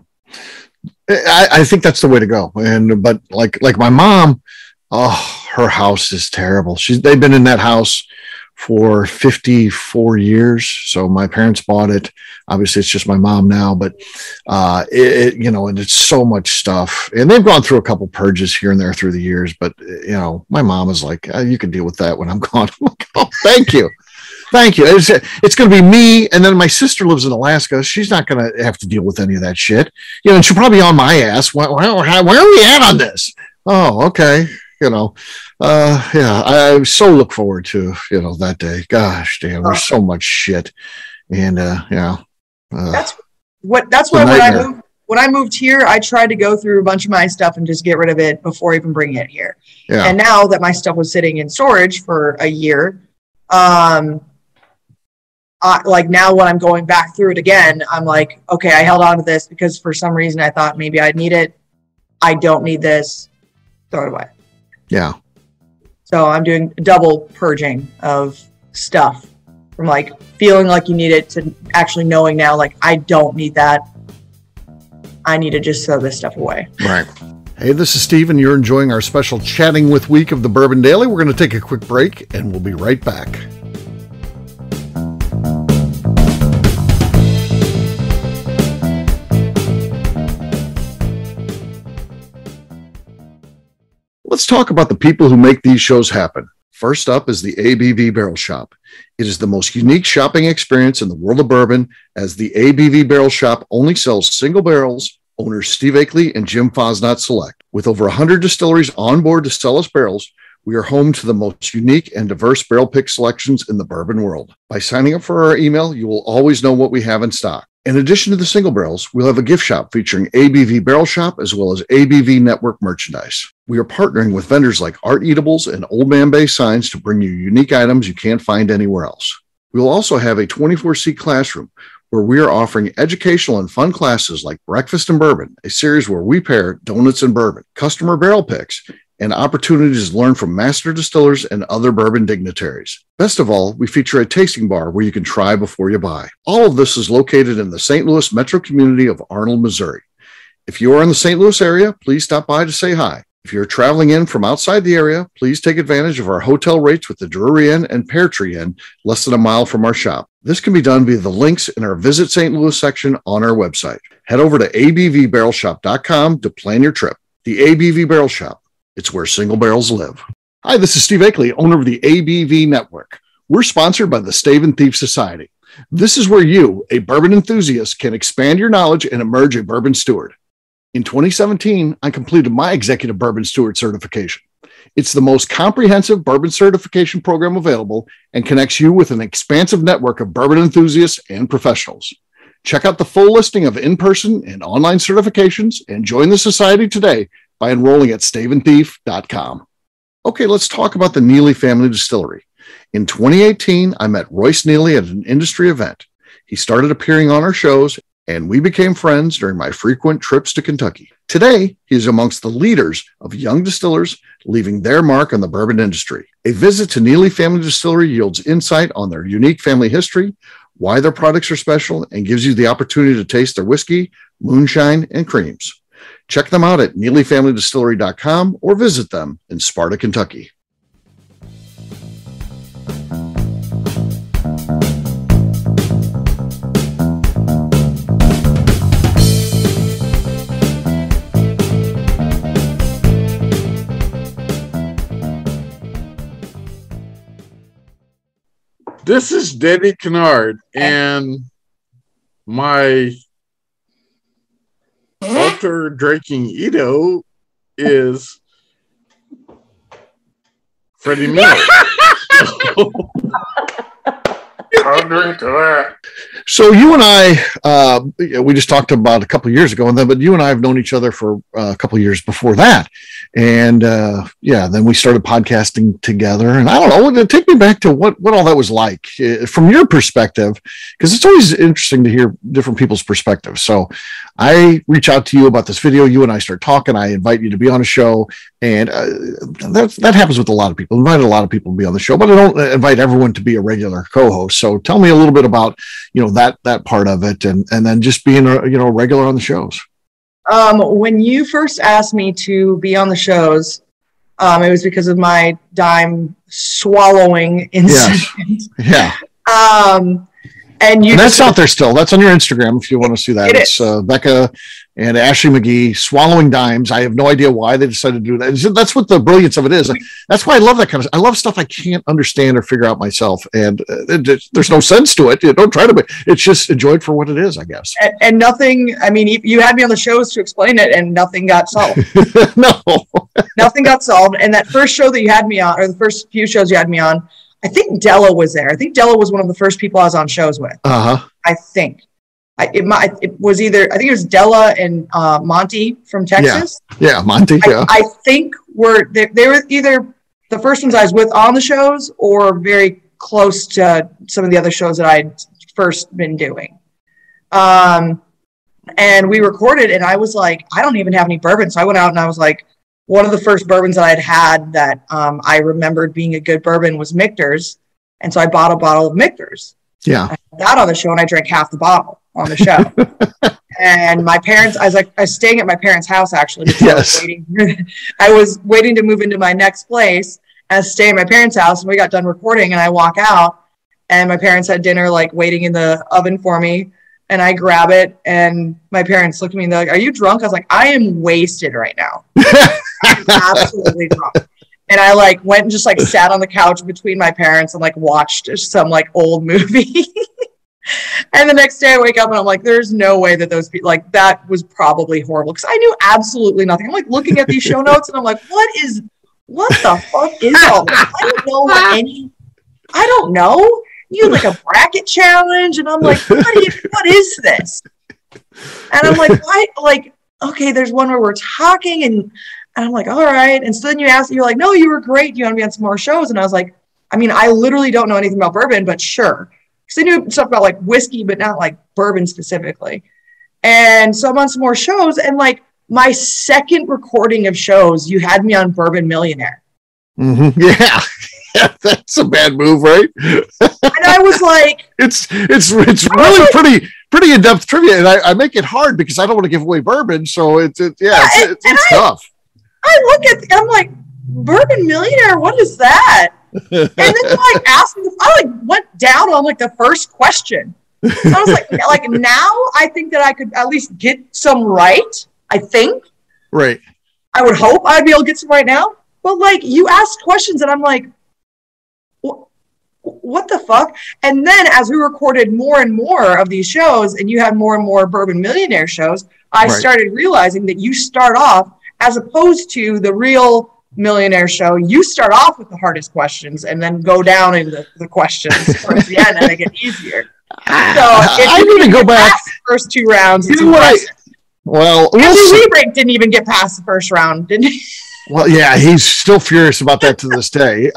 I think that's the way to go. But like my mom, her house is terrible. They've been in that house for 54 years. So my parents bought it. Obviously it's just my mom now, but and it's so much stuff, and they've gone through a couple purges here and there through the years, but my mom is like, you can deal with that when I'm gone. I'm like, oh, thank you. Thank you. It's going to be me. And then my sister lives in Alaska. She's not going to have to deal with any of that shit. And she'll probably be on my ass. Where are we at on this? Oh, okay. I so look forward to, that day. Gosh, damn, there's so much shit. And, that's why when I moved here, I tried to go through a bunch of my stuff and just get rid of it before even bringing it here. Yeah. And now that my stuff was sitting in storage for a year, like now when I'm going back through it again, I'm like, okay, I held on to this because for some reason I thought maybe I'd need it. I don't need this. Throw it away. Yeah. So I'm doing double purging of stuff from like feeling like you need it to actually knowing now, like, I don't need that. I need to just throw this stuff away. Right. Hey, this is Steve, and you're enjoying our special Chatting with week of the Bourbon Daily. We're going to take a quick break, and we'll be right back. Let's talk about the people who make these shows happen. First up is the ABV Barrel Shop. It is the most unique shopping experience in the world of bourbon, as the ABV Barrel Shop only sells single barrels. Owners Steve Akeley and Jim Fosnot select. With over 100 distilleries on board to sell us barrels, we are home to the most unique and diverse barrel pick selections in the bourbon world. By signing up for our email, you will always know what we have in stock. In addition to the single barrels, we'll have a gift shop featuring ABV Barrel Shop as well as ABV Network merchandise. We are partnering with vendors like Art Eatables and Old Man Bay Signs to bring you unique items you can't find anywhere else. We will also have a 24-seat classroom where we are offering educational and fun classes like Breakfast and Bourbon, a series where we pair donuts and bourbon, customer barrel picks, and opportunities to learn from master distillers and other bourbon dignitaries. Best of all, we feature a tasting bar where you can try before you buy. All of this is located in the St. Louis metro community of Arnold, Missouri. If you are in the St. Louis area, please stop by to say hi. If you're traveling in from outside the area, please take advantage of our hotel rates with the Drury Inn and Pear Tree Inn, less than a mile from our shop. This can be done via the links in our Visit St. Louis section on our website. Head over to abvbarrelshop.com to plan your trip. The ABV Barrel Shop. It's where single barrels live. Hi, this is Steve Akeley, owner of the ABV Network. We're sponsored by the Stave and Thief Society. This is where you, a bourbon enthusiast, can expand your knowledge and emerge a bourbon steward. In 2017, I completed my Executive Bourbon Steward certification. It's the most comprehensive bourbon certification program available and connects you with an expansive network of bourbon enthusiasts and professionals. Check out the full listing of in-person and online certifications and join the society today by enrolling at staveandthief.com. Okay, let's talk about the Neely Family Distillery. In 2018, I met Royce Neely at an industry event. He started appearing on our shows, and we became friends during my frequent trips to Kentucky. Today, he is amongst the leaders of young distillers leaving their mark on the bourbon industry. A visit to Neely Family Distillery yields insight on their unique family history, why their products are special, and gives you the opportunity to taste their whiskey, moonshine, and creams. Check them out at NeelyFamilyDistillery.com or visit them in Sparta, Kentucky. This is Denny Kennard, and my alter drinking Edo is Freddie Miller. I'll drink to that. So you and I, we just talked about a couple of years ago, but you and I have known each other for a couple of years before that. And then we started podcasting together. And I don't know, take me back to what all that was like from your perspective, because it's always interesting to hear different people's perspectives. So I reach out to you about this video. You and I start talking. I invite you to be on a show. And that happens with a lot of people. I invited a lot of people to be on the show, but I don't invite everyone to be a regular co-host. So tell me a little bit about, that part of it, and then just being a regular on the shows. When you first asked me to be on the shows, it was because of my dime swallowing incident. Yes. Yeah. And that's out there still. That's on your Instagram if you want to see that. It's Beka and Ashley McGee swallowing dimes. I have no idea why they decided to do that. That's what the brilliance of it is. That's why I love that kind of. I love stuff I can't understand or figure out myself, and there's no sense to it. You don't try to be. It's just enjoy it for what it is, I guess. And nothing. I mean, you had me on the shows to explain it, and nothing got solved. No, nothing got solved. And that first show that you had me on, or the first few shows you had me on, I think Della was there. I think Della was one of the first people I was on shows with. I think. It was either, I think it was Della and Monty from Texas. Yeah, Monty. I think they were either the first ones I was with on the shows or very close to some of the other shows that I'd first been doing. And we recorded, and I was like, I don't even have any bourbon. So I went out and I was like, one of the first bourbons that I'd had that I remembered being a good bourbon was Michter's. And so I bought a bottle of Michter's. Yeah. I had that on the show, and I drank half the bottle on the show. And my parents, I was staying at my parents' house, actually. Yes. I was waiting to move into my next place. I was staying at my parents' house, and we got done recording, and I walk out, and my parents had dinner, waiting in the oven for me. And I grab it, and my parents look at me and they're like, "Are you drunk?" I was like, "I am wasted right now. I'm absolutely drunk." And I went and just sat on the couch between my parents and watched some old movie. And the next day I wake up and I'm like, there's no way that those people that was probably horrible, because I knew absolutely nothing. I'm looking at these show notes and I'm like, what the fuck is all this? I don't know. You had a bracket challenge, and I'm like, what is this? And I'm like, why? Okay, there's one where we're talking, and I'm like, all right. And so then you're like, no, you were great. Do you want to be on some more shows? And I was like, I mean, I literally don't know anything about bourbon, but sure. Because I knew stuff about whiskey, but not bourbon specifically. And so I'm on some more shows, and my second recording of shows, you had me on Bourbon Millionaire. Mm-hmm. Yeah. That's a bad move, right? And I was like, it's really pretty in-depth trivia, and I make it hard because I don't want to give away bourbon, so it's tough. I'm like, Bourbon Millionaire, what is that? And then asked me, I went down on the first question. So I was like now I think that I could at least get some right. I think. Right. I would hope I'd be able to get some right now. But you asked questions, and I'm like, what the fuck? And then as we recorded more and more of these shows, and you had more and more Bourbon Millionaire shows, I started realizing that you start off, as opposed to the real Millionaire show, you start off with the hardest questions and then go down into the questions towards the end, and they get easier. So I need to go back the first two rounds. Well, Weebreak didn't even get past the first round, didn't he? Well, yeah, he's still furious about that to this day.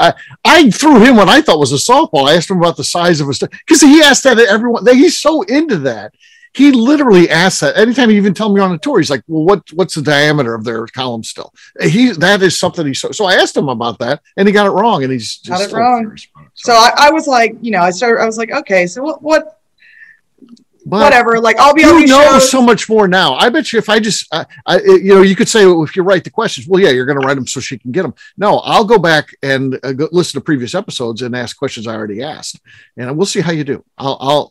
I threw him what I thought was a softball. I asked him about the size of his, because he asked that at everyone. He's so into that. He literally asks that anytime he even tell me on a tour. He's like, "Well, what's the diameter of their column still?" That is something so I asked him about that, and he got it wrong, and he's just got it wrong. So I was like, I was like, okay, so what? But whatever, I'll be on these shows. So much more now. I bet you if I just, you could say, well, if you write the questions, well, yeah, you're going to write them so she can get them. No, I'll go back and listen to previous episodes and ask questions I already asked, and we'll see how you do. I'll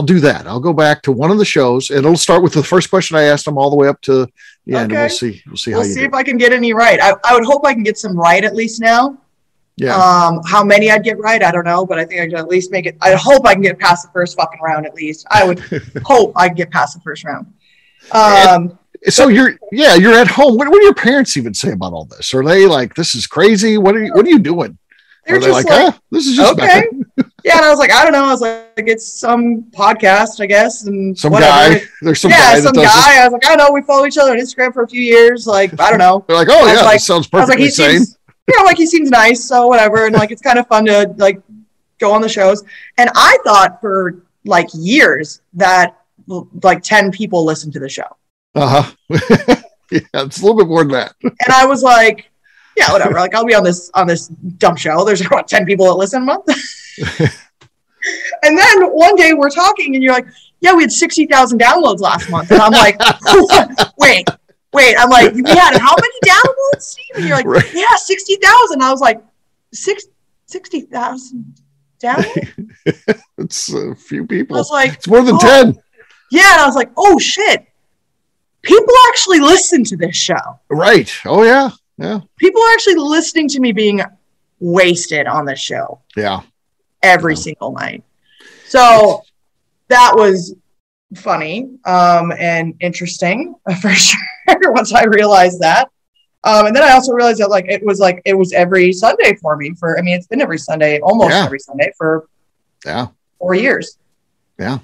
do that. I'll go back to one of the shows, and it'll start with the first question I asked them all the way up to the end. And we'll see how you do. We'll see if I can get any right. I would hope I can get some right at least now. Yeah. How many I'd get right, I don't know, but I think I can at least make it. I hope I can get past the first fucking round at least. I would hope I can get past the first round. So you're at home. What do your parents even say about all this? Are they like, this is crazy? What are you doing? They're just like, this is just okay. Yeah, and I was like, I don't know. I was like, it's some podcast, I guess, and some whatever. guy. There's some guy. Some guy. I was like, I know we follow each other on Instagram for a few years. Like, I don't know. They're like, oh yeah, that sounds perfectly sane. Like he seems nice, so whatever, and like it's kind of fun to like go on the shows. And I thought for like years that like 10 people listen to the show. Yeah, it's a little bit more than that. And I was like, yeah, whatever. Like I'll be on this dumb show. There's about 10 people that listen a month. And then one day we're talking and you're like, yeah, we had 60,000 downloads last month. And I'm like, wait. I'm like, we had how many downloads, Steve? And you're like, right. Yeah, 60,000. I was like, 60,000 downloads? It's a few people. I was like, it's more than 10. Yeah, and I was like, oh shit. People actually listen to this show. Right. Oh yeah. Yeah. People are actually listening to me being wasted on this show. Yeah. Every single night. So that was funny and interesting for sure once I realized that. And then I also realized that it was every Sunday for me it's been every Sunday, almost every Sunday for 4 years. Yeah.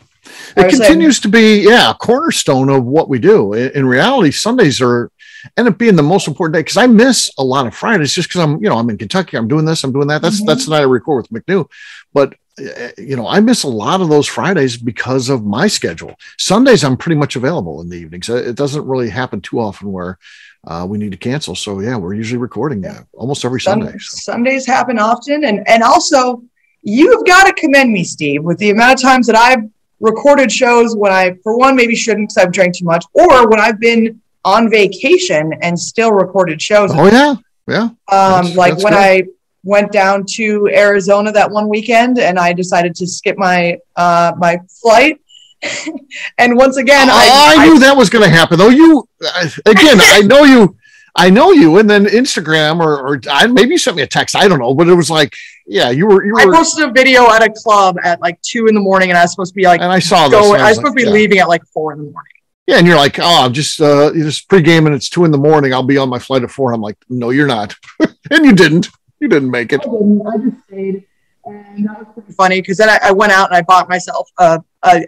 It continues to be a cornerstone of what we do. In reality, Sundays end up being the most important day because I miss a lot of Fridays just because I'm in Kentucky. I'm doing this, I'm doing that. That's the night I record with McNew. But I miss a lot of those Fridays because of my schedule. Sundays I'm pretty much available in the evenings. It doesn't really happen too often where we need to cancel. So we're usually recording almost every Sunday. Sundays happen often, and also you've got to commend me, Steve, with the amount of times that I've recorded shows when I, for one, maybe shouldn't because I've drank too much, or when I've been on vacation and still recorded shows. Oh yeah. That's when good. I went down to Arizona that one weekend and I decided to skip my my flight. And once again, I knew that was going to happen. Though I know you, and then Instagram or maybe you sent me a text. I don't know, but it was like, you were. I posted a video at a club at like 2 a.m. and I was supposed to be like, and I saw this. I was supposed to be leaving at like 4 a.m. Yeah, and you're like, I'm just pregame and it's 2 a.m. I'll be on my flight at 4. I'm like, no, you're not, and you didn't. You didn't make it. I just stayed, and that was pretty funny because then I went out and I bought myself. I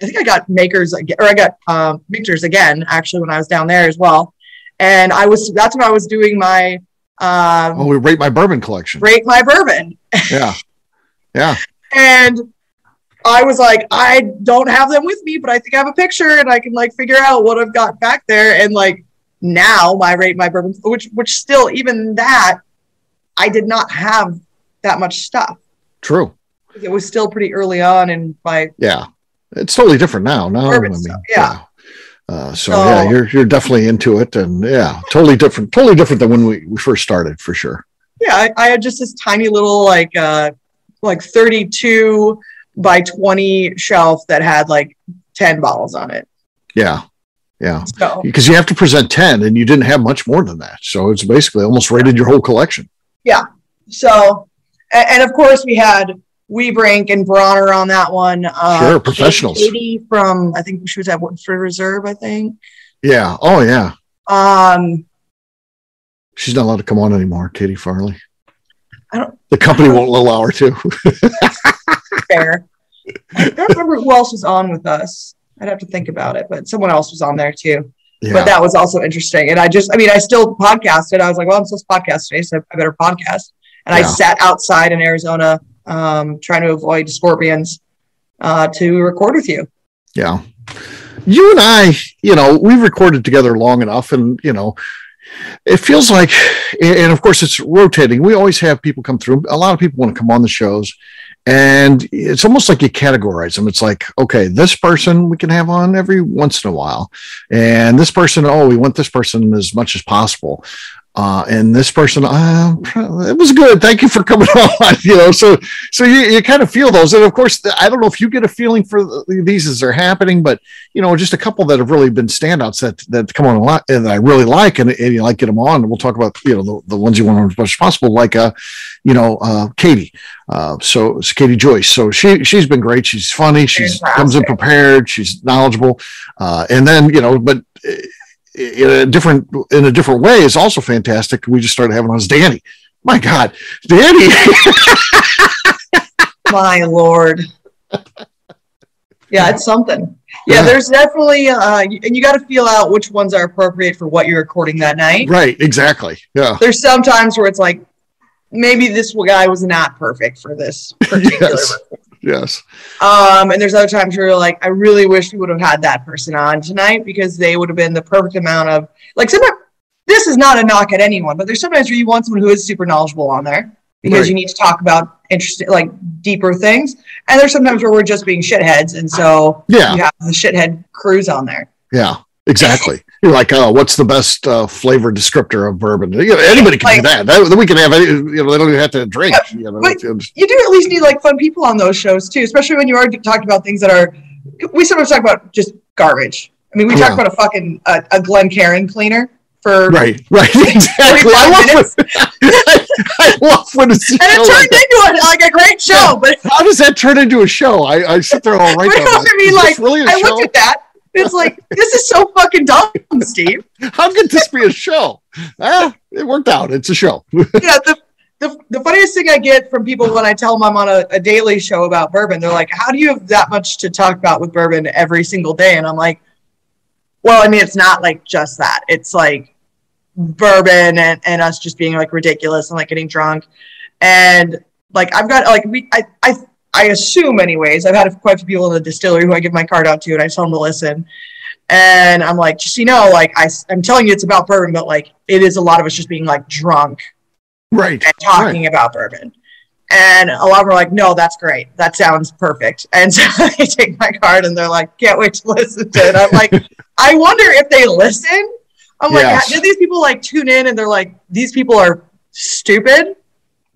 think I got Makers or I got Michter's again actually when I was down there as well. And that's when I was doing my we rate my bourbon collection. Rate my bourbon. Yeah. And I was like, I don't have them with me, but I think I have a picture and I can like figure out what I've got back there. And like now my rate my bourbon, which still even that I did not have that much stuff. True. It was still pretty early on in my it's totally different now. You're definitely into it, and totally different than when we first started for sure. Yeah, I had just this tiny little like 32 by 20 shelf that had like 10 bottles on it. Yeah. So, because you have to present 10, and you didn't have much more than that, so it's basically almost rated your whole collection. Yeah. So, and of course we had Webrink and Bronner on that one. Sure, professionals. Katie from, I think she was at Woodford Reserve, I think. Yeah. Oh, yeah. She's not allowed to come on anymore, Katie Farley. The company won't allow her to. Fair. I don't remember who else was on with us. I'd have to think about it, but someone else was on there too. Yeah. But that was also interesting. And I still podcasted. I was like, well, I'm supposed to podcast today, so I better podcast. And I sat outside in Arizona trying to avoid scorpions to record with you. Yeah. You and I, we've recorded together long enough, and, it feels like, and of course it's rotating. We always have people come through. A lot of people want to come on the shows, and it's almost like you categorize them. It's like, okay, this person we can have on every once in a while, and this person, we want this person as much as possible. And this person, it was good. Thank you for coming on. So you kind of feel those. And of course, I don't know if you get a feeling for these as they're happening, but just a couple that have really been standouts that come on a lot and I really like, and you like get them on. And we'll talk about, the ones you want as much as possible, like, Katie. So it's Katie Joyce. So she's been great. She's funny. She comes in prepared. She's knowledgeable. And then, but in a different way is also fantastic. We just started having on Danny. My God, Danny. My Lord. Yeah, it's something. Yeah, there's definitely, and you got to feel out which ones are appropriate for what you're recording that night. Right, exactly. Yeah. There's some times where it's like, maybe this guy was not perfect for this particular Yes. And there's other times where you're like, I really wish we would have had that person on tonight because they would have been the perfect amount of, like, sometimes, this is not a knock at anyone, but there's sometimes where you want someone who is super knowledgeable on there because you need to talk about interesting, like, deeper things. And there's sometimes where we're just being shitheads. And so you have the shithead crews on there. Yeah, exactly. You're like, oh, what's the best flavor descriptor of bourbon? Anybody can do that. Then we can have, they don't even have to drink. Yeah, but you do at least need like fun people on those shows too, especially when you are talking about things that are, we sometimes talk about just garbage. I mean, we talk about a fucking, a Glencairn cleaner for right, exactly. I love when it's and it turned into like a great show. But how does that turn into a show? I sit there all right. I mean, like, really I looked at that. It's like, this is so fucking dumb, Steve. How could this be a show? It worked out. It's a show. Yeah, the funniest thing I get from people when I tell them I'm on a daily show about bourbon, they're like, how do you have that much to talk about with bourbon every single day? And I'm like, well, I mean, it's not like just that. It's like bourbon and us just being like ridiculous and like getting drunk. And like, I've got like, I assume anyways, I've had quite a few people in the distillery who I give my card out to and I tell them to listen. And I'm like, just, like I'm telling you it's about bourbon, but like it is a lot of us just being like drunk. Right. And talking about bourbon. And a lot of them are like, no, that's great. That sounds perfect. And so they take my card and they're like, can't wait to listen to it. I'm like, I wonder if they listen. I'm like, did these people like tune in and they're like, these people are stupid?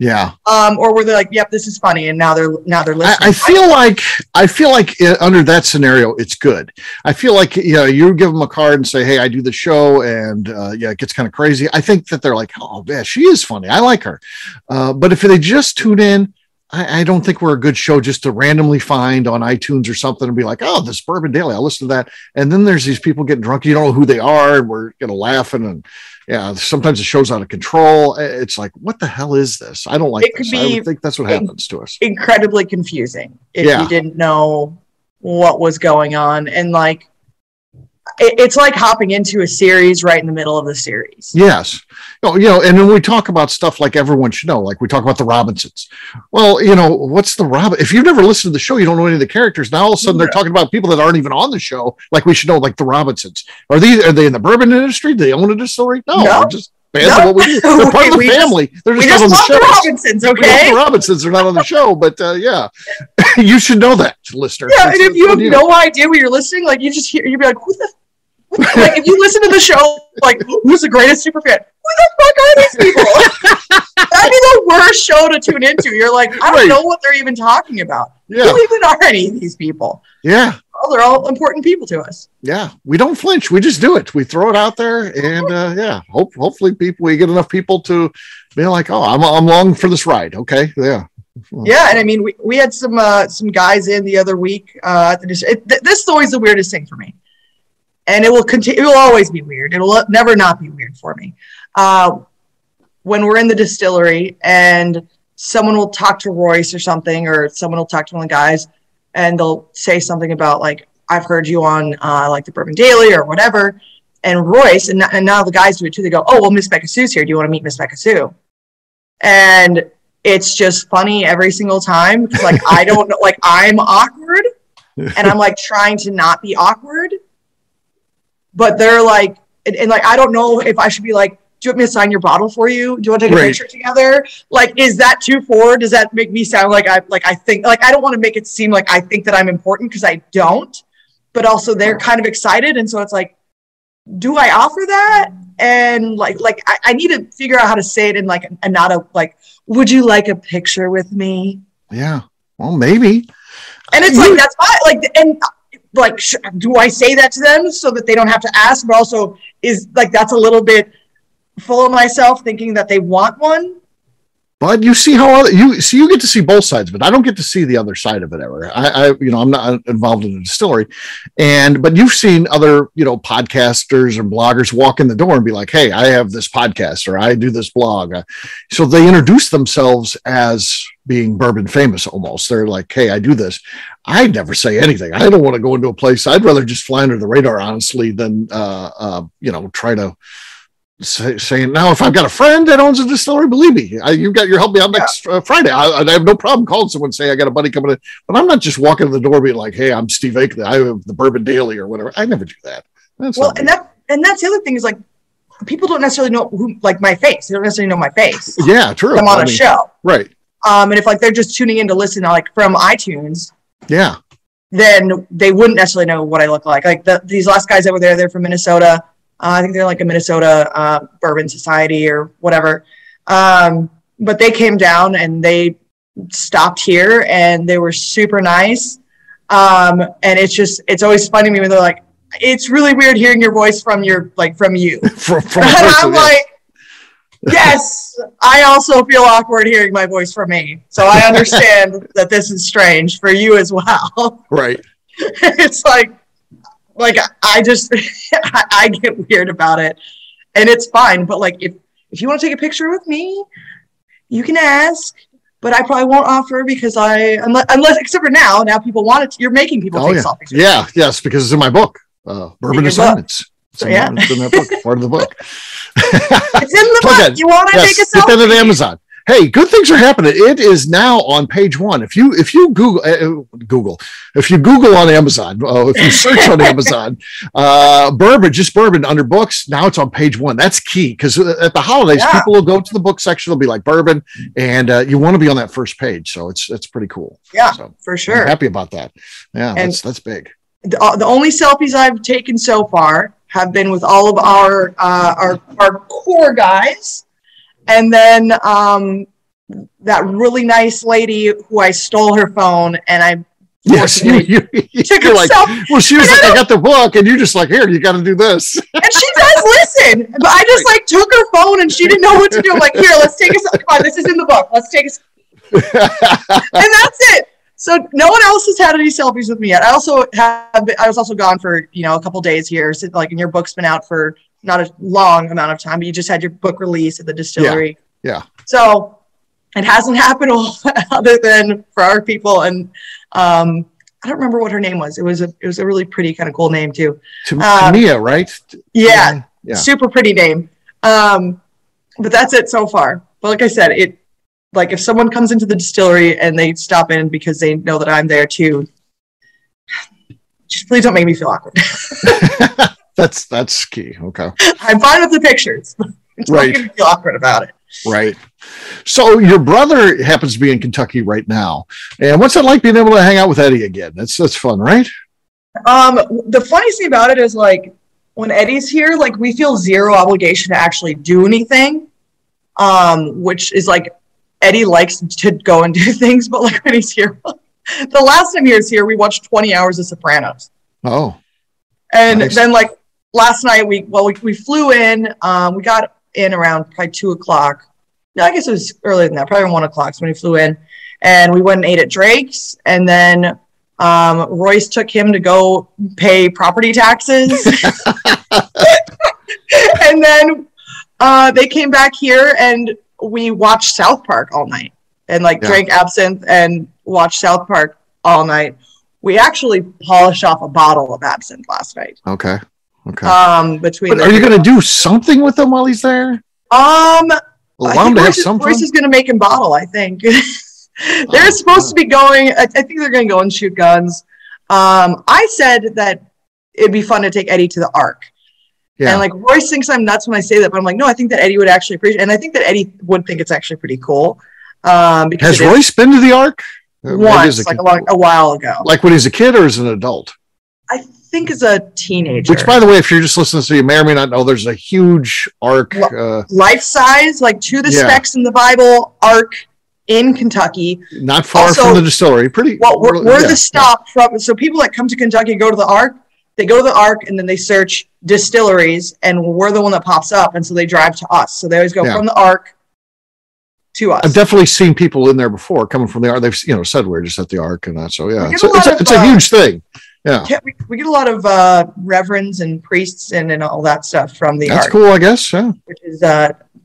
Yeah. Or were they like, yep, this is funny, and now they're listening. I feel like under that scenario, it's good. I feel like you give them a card and say, hey, I do the show, and it gets kind of crazy. I think that they're like, oh yeah, she is funny. I like her. But if they just tune in, I don't think we're a good show just to randomly find on iTunes or something and be like, oh, this Bourbon Daily, I'll listen to that. And then there's these people getting drunk. You don't know who they are, and we're laughing and. Yeah, sometimes the show's out of control. It's like, what the hell is this? I don't like this. I would think that's what happens to us. Incredibly confusing if you didn't know what was going on. And like, it's like hopping into a series right in the middle of the series. Yes. And then we talk about stuff like everyone should know, like we talk about the Robinsons. Well, what's the Robin? If you've never listened to the show, you don't know any of the characters. Now all of a sudden they're talking about people that aren't even on the show. Like we should know, like the Robinsons. Are they in the bourbon industry? Do they own a distillery? No. They're just fans of what we do. They're part of the family. They're just not on the show. The Robinsons, okay? We love the Robinsons. They're not on the show, but you should know that, listener. Yeah, and if you have no idea what you're listening, like you just hear, you'd be like, who the like if you listen to the show, like who's the greatest super fan? Who the fuck are these people? That'd be the worst show to tune into. You're like, I don't know what they're even talking about. Yeah. Who even are any of these people? Yeah. Oh, they're all important people to us. Yeah. We don't flinch. We just do it. We throw it out there, and hopefully we get enough people to be like, oh, I'm along for this ride. Okay. Yeah. Yeah, and I mean, we had some guys in the other week. This is always the weirdest thing for me. And it will continue. It will always be weird. It will never not be weird for me. When we're in the distillery and someone will talk to Royce or something, or someone will talk to one of the guys, and they'll say something about like, I've heard you on like the Bourbon Daily or whatever. And Royce, and now the guys do it too. They go, oh, well, Miss Beka Sue's here. Do you want to meet Miss Beka Sue? And it's just funny every single time because like I don't know, like I'm awkward, and I'm like trying to not be awkward. But they're like, and like, I don't know if I should be like, do you want me to sign your bottle for you? Do you want to take a picture together? Like, is that too forward? Does that make me sound like I think, like, I don't want to make it seem like I think that I'm important because I don't, but also they're kind of excited. And so it's like, do I offer that? And like I need to figure out how to say it in like a not a like, would you like a picture with me? Yeah. Well, maybe. And it's like, that's fine. Like, and like, do I say that to them so that they don't have to ask? But also is like, that's a little bit full of myself thinking that they want one. But you see how you get to see both sides of it. I don't get to see the other side of it ever. I'm not involved in a distillery, but you've seen other, podcasters or bloggers walk in the door and be like, "Hey, I have this podcast or I do this blog." So they introduce themselves as being bourbon famous almost. They're like, "Hey, I do this." I never say anything. I don't want to go into a place. I'd rather just fly under the radar, honestly, than try to. Saying now, if I've got a friend that owns a distillery, believe me, you've got your help me out next Friday. I have no problem calling someone and saying I got a buddy coming in, but I'm not just walking in the door being like, "Hey, I'm Steve Akeley. I have the Bourbon Daily or whatever." I never do that. That's the other thing is like people don't necessarily know who like my face. They don't necessarily know my face. Yeah, true. I'm on a show, right? And if like they're just tuning in to listen, like from iTunes, yeah, then they wouldn't necessarily know what I look like. Like these last guys that were there, they're from Minnesota. I think they're like a Minnesota Bourbon Society or whatever. But they came down and they stopped here and they were super nice. And it's always funny to me when they're like, it's really weird hearing your voice from you. from I'm like, yes, I also feel awkward hearing my voice from me. So I understand that this is strange for you as well. Right. It's like I just I get weird about it and it's fine, but like if you want to take a picture with me, you can ask, but I probably won't offer because unless except for now people want it. You're making people take selfies. Yeah, yes, because it's in my book, Bourbon Assignments. It's in that book, part of the book. It's in the book. You want to take a selfie? Get that at Amazon. Hey, good things are happening. It is now on page 1. If you Google on Amazon, if you search on Amazon, bourbon under books, now it's on page 1. That's key because at the holidays, people will go to the book section. They'll be like bourbon, and you want to be on that first page. So it's pretty cool. Yeah, so for sure. I'm happy about that. Yeah, and that's big. The only selfies I've taken so far have been with all of our core guys. And then that really nice lady who I stole her phone and I took her like, well, she was like, I got the book, and you're just like, here, you got to do this. And she does listen, but I just like took her phone and she didn't know what to do. I'm like, here, let's take a selfie. Come on, this is in the book. Let's take a and that's it. So no one else has had any selfies with me yet. I was also gone for a couple days here. So like, and your book's been out for not a long amount of time, but you just had your book release at the distillery. Yeah. So it hasn't happened other than for our people. And I don't remember what her name was. It was a really pretty kind of cool name too. Tamia, right? Yeah. Super pretty name. But that's it so far. But like I said, like if someone comes into the distillery and they stop in because they know that I'm there too, just please don't make me feel awkward. That's key. Okay. I'm fine with the pictures. Don't make me feel awkward about it. Right. So your brother happens to be in Kentucky right now. And what's it like being able to hang out with Eddie again? That's fun, right? The funniest thing about it is like when Eddie's here, like we feel zero obligation to actually do anything. Which is like Eddie likes to go and do things, but like when he's here, the last time he was here, we watched 20 hours of Sopranos. Oh. And then like last night we flew in, we got in around probably 2:00. No, I guess it was earlier than that, probably around 1:00 when we flew in, and we went and ate at Drake's, and then Royce took him to go pay property taxes. And then they came back here and we watched South Park all night and like drank absinthe and watched South Park all night. We actually polished off a bottle of absinthe last night. Okay. Are you going to do something with him while he's there? Royce is going to make him bottle, I think. They're supposed to be going, I think they're going to go and shoot guns. I said that it'd be fun to take Eddie to the Ark. Yeah. And like Royce thinks I'm nuts when I say that, but I'm like, no, I think that Eddie would actually appreciate it. And I think that Eddie would think it's actually pretty cool. Has Royce been to the Ark? Once, like a while ago. Like when he's a kid or as an adult? I think as a teenager. Which, by the way, if you're just listening, so you may or may not know, there's a huge ark. Life size, like to the specs in the Bible, ark in Kentucky. Not far from the distillery. Pretty. Well, we're the stop from. So people that come to Kentucky go to the ark. They go to the ark and then they search distilleries, and we're the one that pops up. And so they drive to us. So they always go from the ark to us. I've definitely seen people in there before coming from the ark. They've said we're just at the ark and that. So yeah, it's a huge thing. Yeah, we get a lot of reverends and priests and all that stuff from the ark. That's cool, I guess. Yeah, which is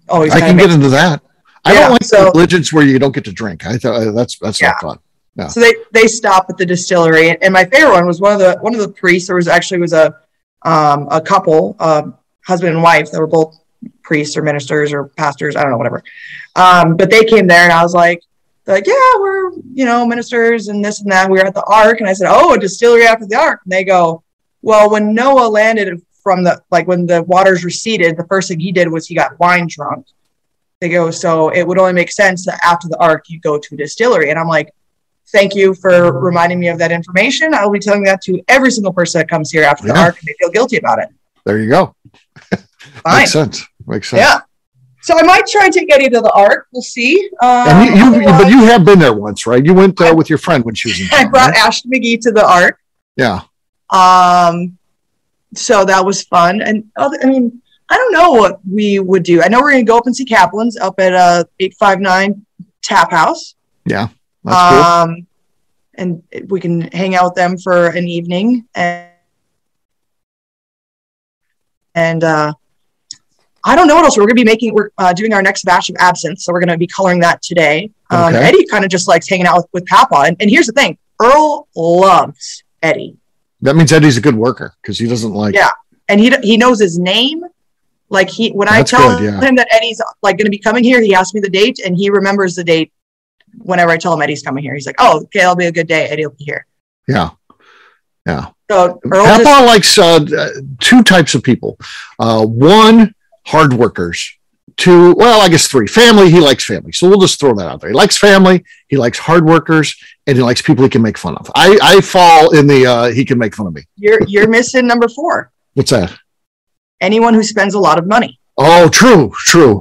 always. I can get into that. I don't like religions where you don't get to drink. I thought that's not fun. Yeah. So they stop at the distillery, and my favorite one was one of the priests. There was a couple, husband and wife, that were both priests or ministers or pastors. I don't know, whatever. But they came there, and I was like, yeah, we're ministers and this and that. We were at the ark, and I said, oh, a distillery after the ark. And they go, well, when Noah landed from when the waters receded, the first thing he did was he got wine drunk. They go, so it would only make sense that after the ark you go to a distillery. And I'm like, thank you for reminding me of that information. I will be telling that to every single person that comes here after the ark, and they feel guilty about it. There you go. Makes sense. Yeah. So I might try and take Eddie to the ark. We'll see. But you have been there once, right? You went with your friend when she was in town. I brought Ashton McGee to the ark. Yeah. So that was fun. And I don't know what we would do. I know we're going to go up and see Kaplan's up at 859 Tap House. Yeah. That's cool. And we can hang out with them for an evening, and I don't know what else we're going to be making. We're doing our next batch of absinthe, so we're going to be coloring that today. Eddie kind of just likes hanging out with Papa, and here's the thing: Earl loves Eddie. That means Eddie's a good worker because he doesn't like. Yeah, and he knows his name. Like when I tell him that Eddie's going to be coming here, he asks me the date, and he remembers the date. Whenever I tell him Eddie's coming here, he's like, "Oh, okay, it'll be a good day. Eddie will be here." Yeah, yeah. So Papa likes two types of people. One, hard workers. Two, well, I guess three. Family. He likes family, so we'll just throw that out there. He likes family. He likes hard workers, and he likes people he can make fun of. I fall in the he can make fun of me. You're missing number 4. What's that? Anyone who spends a lot of money. Oh, true.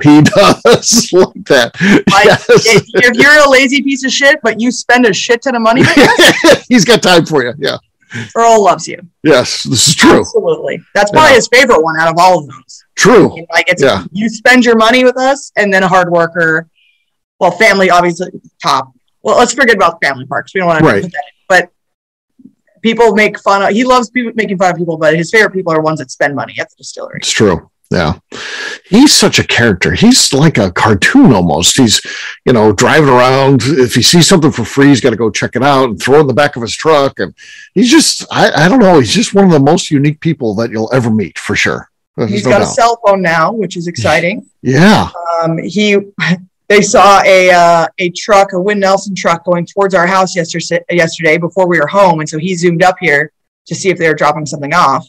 He does like that. If you're a lazy piece of shit, but you spend a shit ton of money, he's got time for you. Yeah. Earl loves you. Yes, this is true. Absolutely. That's probably his favorite one out of all of those. True. You spend your money with us, and then a hard worker. Well, family, obviously, top. Well, let's forget about the family part because we don't want to put that in. But people make fun of. He loves people making fun of people, but his favorite people are ones that spend money at the distillery. It's true. Yeah. He's such a character. He's like a cartoon almost. He's, driving around. If he sees something for free, he's got to go check it out and throw it in the back of his truck. And he's just, I don't know. He's just one of the most unique people that you'll ever meet for sure. He's got a cell phone now, which is exciting. Yeah. They saw a Win Nelson truck going towards our house yesterday before we were home. And so he zoomed up here to see if they were dropping something off.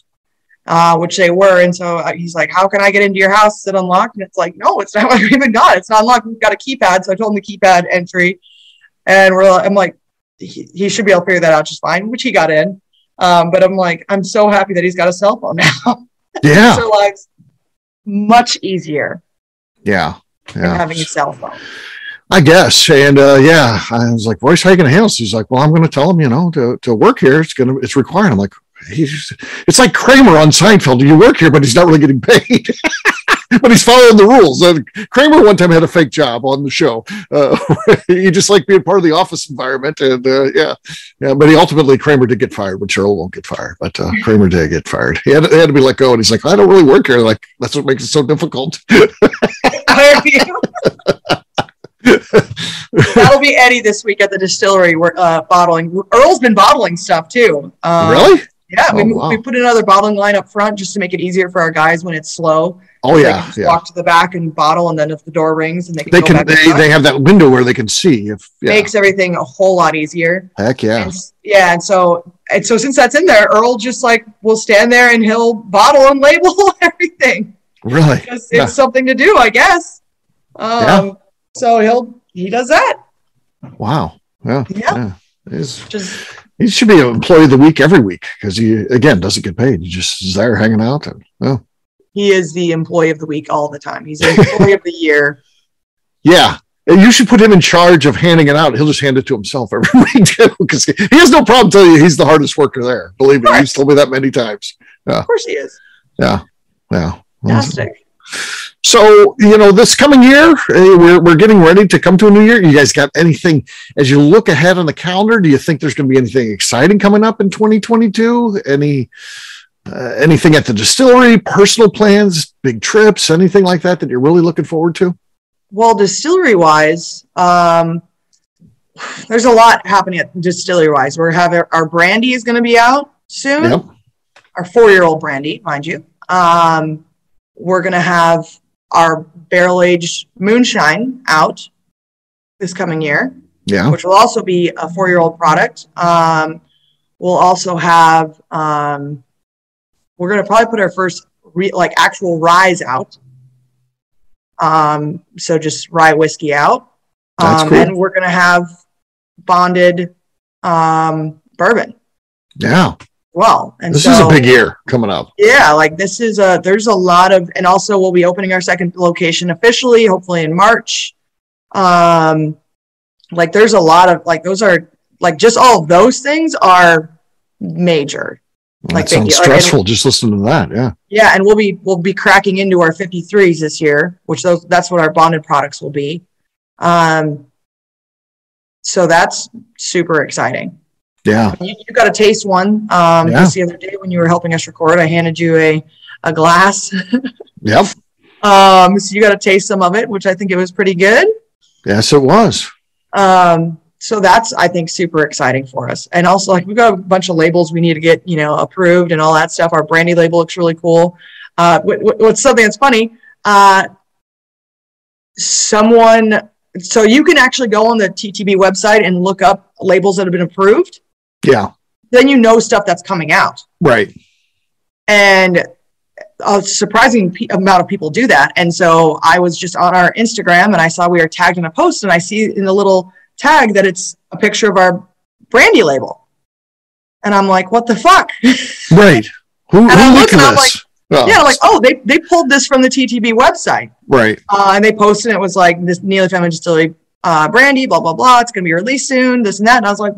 Which they were. And so he's like, how can I get into your house? Is it unlocked? And it's like, no, it's not. We even got it. It's not unlocked. We've got a keypad. So I told him the keypad entry, and I'm like, he should be able to figure that out just fine, which he got in. But I'm like, I'm so happy that he's got a cell phone now. Yeah. Makes our lives much easier. Yeah. Than having a cell phone. I guess. And I was like, Royce, how are you going to handle this? He's like, well, I'm going to tell him, to work here, it's required. I'm like, it's like Kramer on Seinfeld. You work here, but he's not really getting paid. But he's following the rules. Kramer one time had a fake job on the show. He just liked being part of the office environment. And but Kramer did get fired, but Cheryl won't get fired. But Kramer did get fired. He had to be let go. And he's like, I don't really work here. Like, that's what makes it so difficult. That'll be Eddie this week at the distillery. We're bottling. Earl's been bottling stuff too. Really? Yeah, we put another bottling line up front just to make it easier for our guys when it's slow. Oh they can just walk to the back and bottle, and then if the door rings, and they have that window where they can see. Makes everything a whole lot easier. Heck yeah. And so since that's in there, Earl just will stand there and he'll bottle and label everything. Really? Because it's something to do, I guess. So he does that. Wow. Yeah. Yeah. Just He should be an employee of the week every week because he, again, doesn't get paid. He just is there hanging out. And, well. He is the employee of the week all the time. He's the employee of the year. Yeah. You should put him in charge of handing it out. He'll just hand it to himself every week too, because he has no problem telling you he's the hardest worker there. Believe me, he's told me that many times. Yeah. Of course he is. Yeah. Yeah. Fantastic. So, this coming year, we're getting ready to come to a new year. You guys got anything as you look ahead on the calendar? Do you think there's going to be anything exciting coming up in 2022? Anything at the distillery, personal plans, big trips, anything like that you're really looking forward to? Well, distillery-wise, there's a lot happening at distillery-wise. We're having our brandy is going to be out soon. Yep. Our 4-year-old brandy, mind you. We're going to have our barrel-aged moonshine out this coming year, which will also be a 4-year-old product. We'll also have, we're going to probably put our first actual ryes out. So just rye whiskey out. That's cool. And we're going to have bonded bourbon. Yeah. Well, and this is a big year coming up. Yeah, this is there's a lot of, and also we'll be opening our second location officially, hopefully in March. There's a lot of those are just all of those things are major. Well, that sounds stressful just listening to that. Yeah. Yeah, and we'll be cracking into our 53s this year, which that's what our bonded products will be. So that's super exciting. Yeah. You got to taste one. Just the other day when you were helping us record, I handed you a glass. Yep. So you got to taste some of it, which I think it was pretty good. Yes, it was. So that's, I think, super exciting for us. And also, we've got a bunch of labels we need to get, approved and all that stuff. Our brandy label looks really cool. What's something that's funny, so you can actually go on the TTB website and look up labels that have been approved. Yeah. Then stuff that's coming out. Right. And a surprising amount of people do that. And so I was just on our Instagram and I saw we were tagged in a post and I see in the little tag that it's a picture of our brandy label. And I'm like, what the fuck? Right. Who looked at this? They pulled this from the TTB website. Right. And they posted it was like this Neely Family Distillery brandy, blah, blah, blah. It's going to be released soon, this and that. And I was like,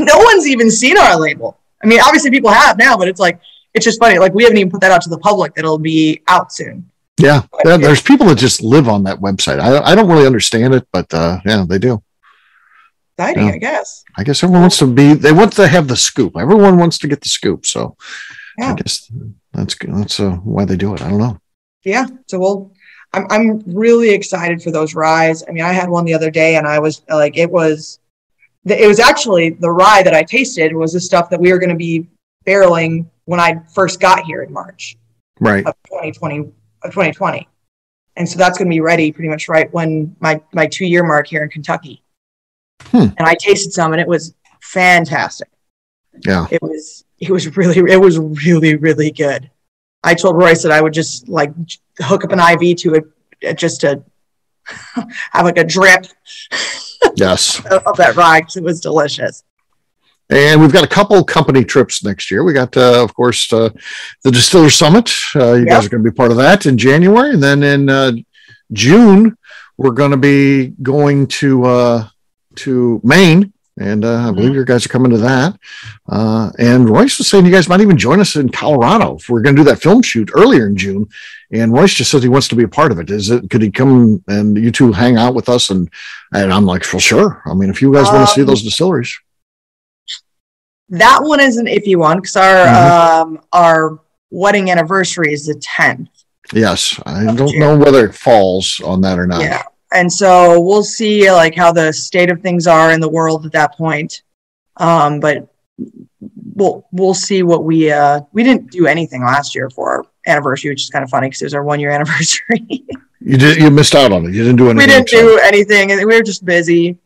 no one's even seen our label. I mean, obviously people have now, but it's just funny. We haven't even put that out to the public that it'll be out soon. Yeah. There's people that just live on that website. I don't really understand it, but they do. Exciting, I guess. I guess everyone wants they want to have the scoop. Everyone wants to get the scoop. So I guess that's good. That's why they do it. I don't know. Yeah. So I'm really excited for those ryes. I mean, I had one the other day and I was it was actually the rye that I tasted was the stuff that we were going to be barreling when I first got here in March. Right. Of 2020. And so that's going to be ready pretty much right when my 2-year mark here in Kentucky. And I tasted some and it was fantastic. Yeah. It was really, really good. I told Royce that I would just hook up an IV to it just to have a drip. Yes. of that rye because it was delicious. And we've got a couple company trips next year. We got, of course, the Distiller Summit. You guys are going to be part of that in January. And then in June, we're going to be going to Maine. And I believe you guys are coming to that. And Royce was saying you guys might even join us in Colorado if we're going to do that film shoot earlier in June. And Royce just said he wants to be a part of it. Could he come and you two hang out with us? And I'm like, well, sure. I mean, if you guys want to see those distilleries. That one is an iffy one because our wedding anniversary is the 10th. Yes. I don't know whether it falls on that or not. Yeah. And so we'll see how the state of things are in the world at that point. But we'll see what we didn't do anything last year for our anniversary, which is kind of funny because it was our 1-year anniversary. You missed out on it. You didn't do anything. We didn't do anything. We were just busy.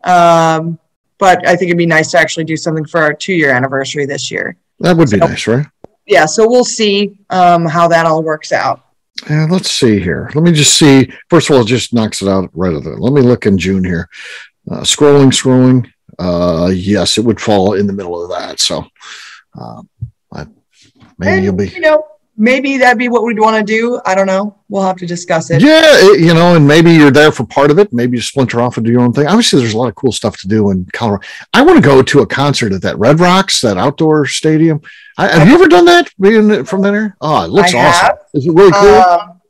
But I think it'd be nice to actually do something for our 2-year anniversary this year. That would be nice, right? Yeah. So we'll see how that all works out. Yeah, let's see here. Let me just see. First of all, it just knocks it out right of there. Let me look in June here. Scrolling. yes, it would fall in the middle of that. So maybe you'll be, maybe that'd be what we'd want to do. I don't know. We'll have to discuss it. Yeah, and maybe you're there for part of it. Maybe you splinter off and do your own thing. Obviously, there's a lot of cool stuff to do in Colorado. I want to go to a concert at that Red Rocks, that outdoor stadium. Have you ever done that? Being from there? Oh, it looks awesome. Is it really cool?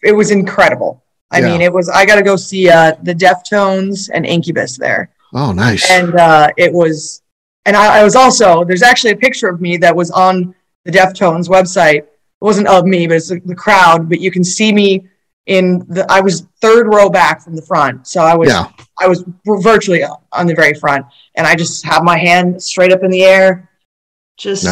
It was incredible. I mean, I got to go see the Deftones and Incubus there. Oh, nice. And I was also, there's actually a picture of me that was on the Deftones website. It wasn't of me, but it's the crowd. But you can see me I was third row back from the front. So I was virtually on the very front. And I just have my hand straight up in the air, just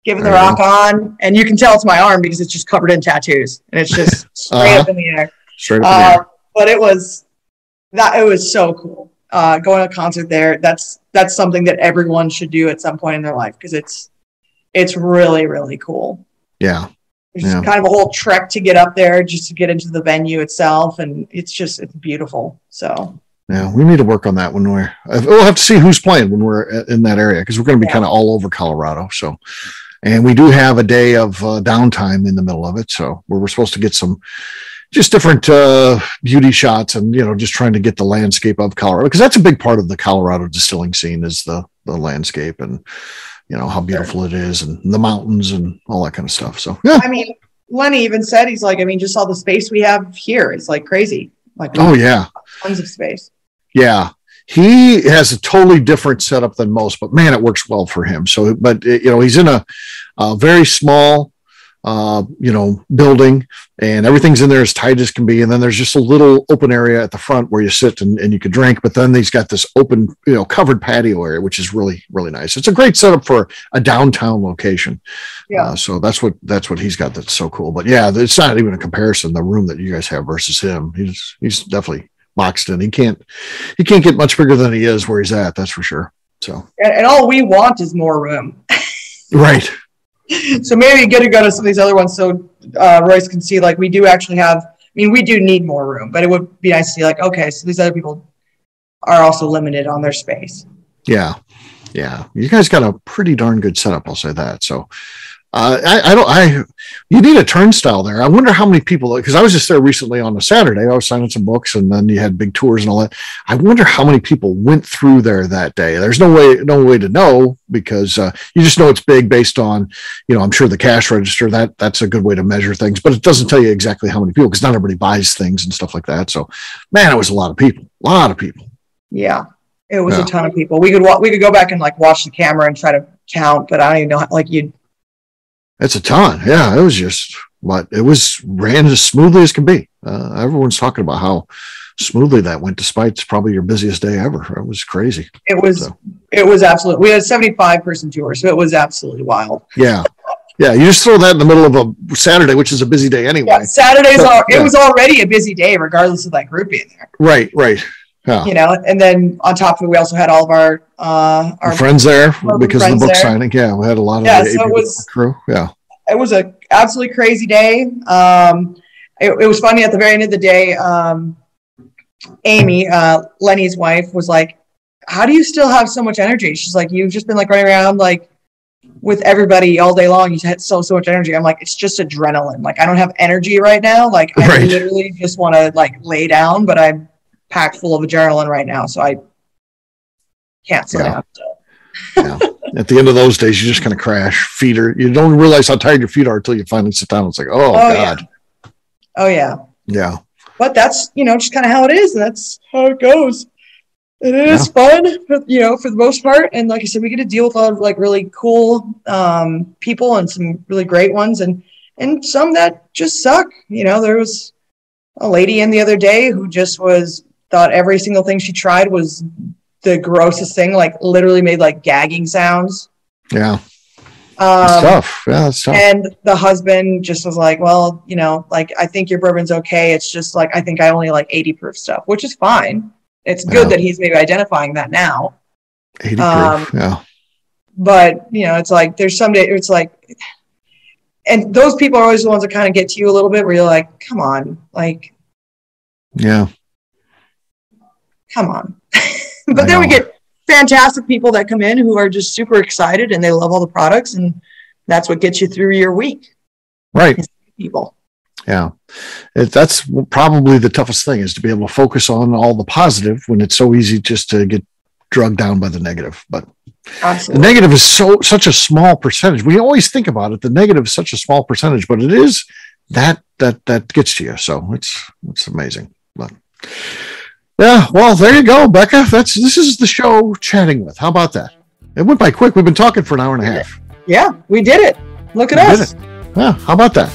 giving the rock on. And you can tell it's my arm because it's just covered in tattoos. And it's just straight up in the air. Straight up in the air. But it was so cool. Going to a concert there, that's something that everyone should do at some point in their life because it's really, really cool. Yeah. There's kind of a whole trek to get up there just to get into the venue itself, and it's beautiful. So yeah, we need to work on that when we'll have to see who's playing when we're in that area because we're going to be kind of all over Colorado. So, and we do have a day of downtime in the middle of it, so we're supposed to get some just different beauty shots and just trying to get the landscape of Colorado because that's a big part of the Colorado distilling scene is the landscape and how beautiful it is and the mountains and all that kind of stuff. So yeah, I mean, Lenny even said he's like, just all the space we have here is like crazy. Like tons of space. Yeah, he has a totally different setup than most, but man, it works well for him. So, but he's in a very small building and everything's in there as tight as can be. And then there's just a little open area at the front where you sit and you can drink, but then he's got this open, covered patio area, which is really, really nice. It's a great setup for a downtown location. Yeah. So that's what he's got. That's so cool, but yeah, it's not even a comparison. The room that you guys have versus him, he's definitely boxed in. He can't get much bigger than he is where he's at. That's for sure. So, and all we want is more room. Right. So maybe get to go to some of these other ones so Royce can see like we do actually have, we do need more room, but it would be nice to see like, okay, so these other people are also limited on their space. Yeah. Yeah. You guys got a pretty darn good setup. I'll say that. So you need a turnstile there. I wonder how many people, because I was just there recently on a Saturday. I was signing some books and then you had big tours and all that. I wonder how many people went through there that day. There's no way to know because you just know it's big based on, I'm sure the cash register, that's a good way to measure things, but it doesn't tell you exactly how many people because not everybody buys things and stuff like that. So man, it was a lot of people. Yeah. It was a ton of people. We could go back and like watch the camera and try to count, but I don't even know how, it's a ton. Yeah, it was just ran as smoothly as can be. Everyone's talking about how smoothly that went, despite it's probably your busiest day ever. It was crazy. It was absolutely. We had a 75-person tour, so it was absolutely wild. Yeah. Yeah, you just throw that in the middle of a Saturday, which is a busy day anyway. Yeah, it was already a busy day, regardless of that group being there. Right. Yeah. And then on top of it, we also had all of our friends there because of the book signing. Yeah, we had a lot of the crew. Yeah, it was an absolutely crazy day. It was funny at the very end of the day. Amy, Lenny's wife, was like, "How do you still have so much energy?" She's like, "You've just been like running around like with everybody all day long. You had so much energy." I'm like, "It's just adrenaline. Like I don't have energy right now. Like I literally just want to like lay down, but I'm packed full of adrenaline right now, so I can't slow down." Yeah. At the end of those days, you just kind of crash. You don't realize how tired your feet are until you finally sit down. It's like, oh God. Yeah. Oh yeah. Yeah. But that's just kind of how it is, and that's how it goes. And it is fun, for the most part. And like I said, we get to deal with a lot of like really cool people and some really great ones, and some that just suck. There was a lady in the other day who just thought every single thing she tried was the grossest thing, like literally made like gagging sounds. Yeah. It's tough. Yeah, it's tough. And the husband just was like, well, like, I think your bourbon's okay. It's just like, I think I only like 80 proof stuff, which is fine. It's good that he's maybe identifying that now. 80 proof. Yeah. But, it's like, there's some day it's like, and those people are always the ones that kind of get to you a little bit where you're like, come on, like, yeah. come on. But then we get fantastic people that come in who are just super excited and they love all the products, and that's what gets you through your week. Right. People. Yeah. That's probably the toughest thing, is to be able to focus on all the positive when it's so easy just to get drugged down by the negative. But absolutely, the negative is such a small percentage. We always think about it. The negative is such a small percentage, but it is that gets to you. So it's amazing. But yeah, well, there you go, Beka. This is the show chatting with. How about that? It went by quick. We've been talking for an hour and a half. Yeah, we did it. Look at us. Yeah, how about that?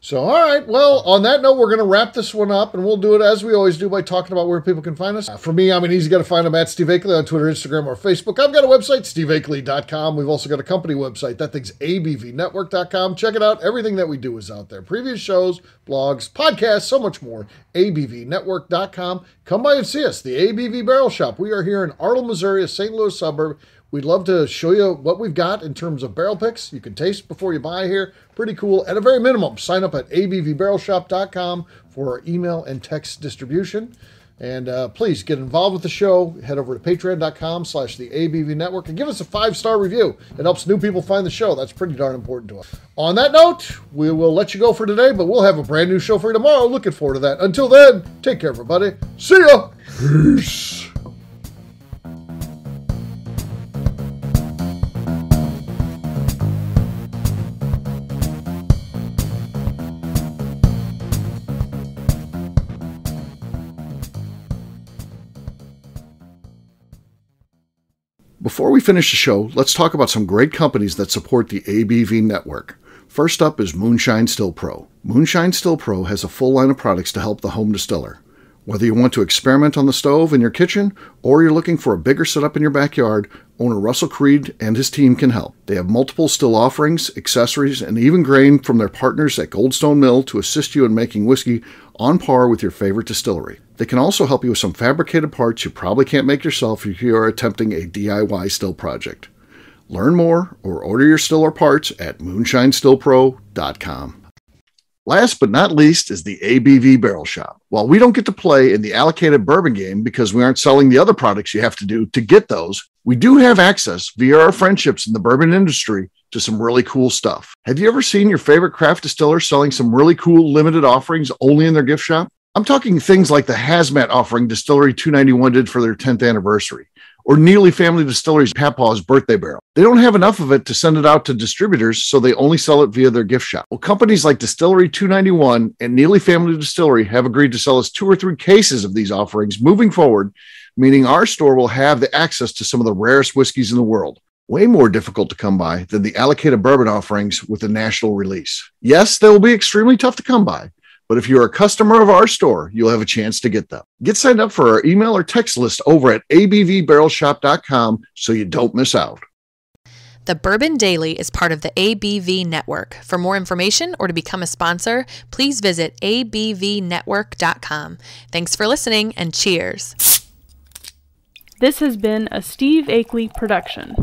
So, all right. Well, on that note, we're going to wrap this one up, and we'll do it as we always do by talking about where people can find us. For me, I'm an easy guy to find. I'm at Steve Akeley on Twitter, Instagram, or Facebook. I've got a website, steveakeley.com. We've also got a company website. That thing's abvnetwork.com. Check it out. Everything that we do is out there. Previous shows, blogs, podcasts, so much more. abvnetwork.com. Come by and see us, the ABV Barrel Shop. We are here in Arnold, Missouri, a St. Louis suburb. We'd love to show you what we've got in terms of barrel picks. You can taste before you buy here. Pretty cool. At a very minimum, sign up at abvbarrelshop.com for our email and text distribution. And please get involved with the show. Head over to patreon.com/the ABV Network and give us a 5-star review. It helps new people find the show. That's pretty darn important to us. On that note, we will let you go for today, but we'll have a brand new show for you tomorrow. Looking forward to that. Until then, take care, everybody. See ya. Peace. Before we finish the show, let's talk about some great companies that support the ABV network. First up is Moonshine Still Pro. Moonshine Still Pro has a full line of products to help the home distiller. Whether you want to experiment on the stove in your kitchen or you're looking for a bigger setup in your backyard, owner Russell Creed and his team can help. They have multiple still offerings, accessories, and even grain from their partners at Goldstone Mill to assist you in making whiskey on par with your favorite distillery. They can also help you with some fabricated parts you probably can't make yourself if you are attempting a DIY still project. Learn more or order your still or parts at moonshinestillpro.com. Last but not least is the ABV Barrel Shop. While we don't get to play in the allocated bourbon game because we aren't selling the other products you have to do to get those, we do have access via our friendships in the bourbon industry to some really cool stuff. Have you ever seen your favorite craft distiller selling some really cool limited offerings only in their gift shop? I'm talking things like the hazmat offering Distillery 291 did for their 10th anniversary, or Neely Family Distillery's Papaw's birthday barrel. They don't have enough of it to send it out to distributors, so they only sell it via their gift shop. Well, companies like Distillery 291 and Neely Family Distillery have agreed to sell us 2 or 3 cases of these offerings moving forward, meaning our store will have the access to some of the rarest whiskeys in the world. Way more difficult to come by than the allocated bourbon offerings with a national release. Yes, they will be extremely tough to come by, but if you're a customer of our store, you'll have a chance to get them. Get signed up for our email or text list over at abvbarrelshop.com so you don't miss out. The Bourbon Daily is part of the ABV Network. For more information or to become a sponsor, please visit abvnetwork.com. Thanks for listening and cheers. This has been a Steve Akeley production.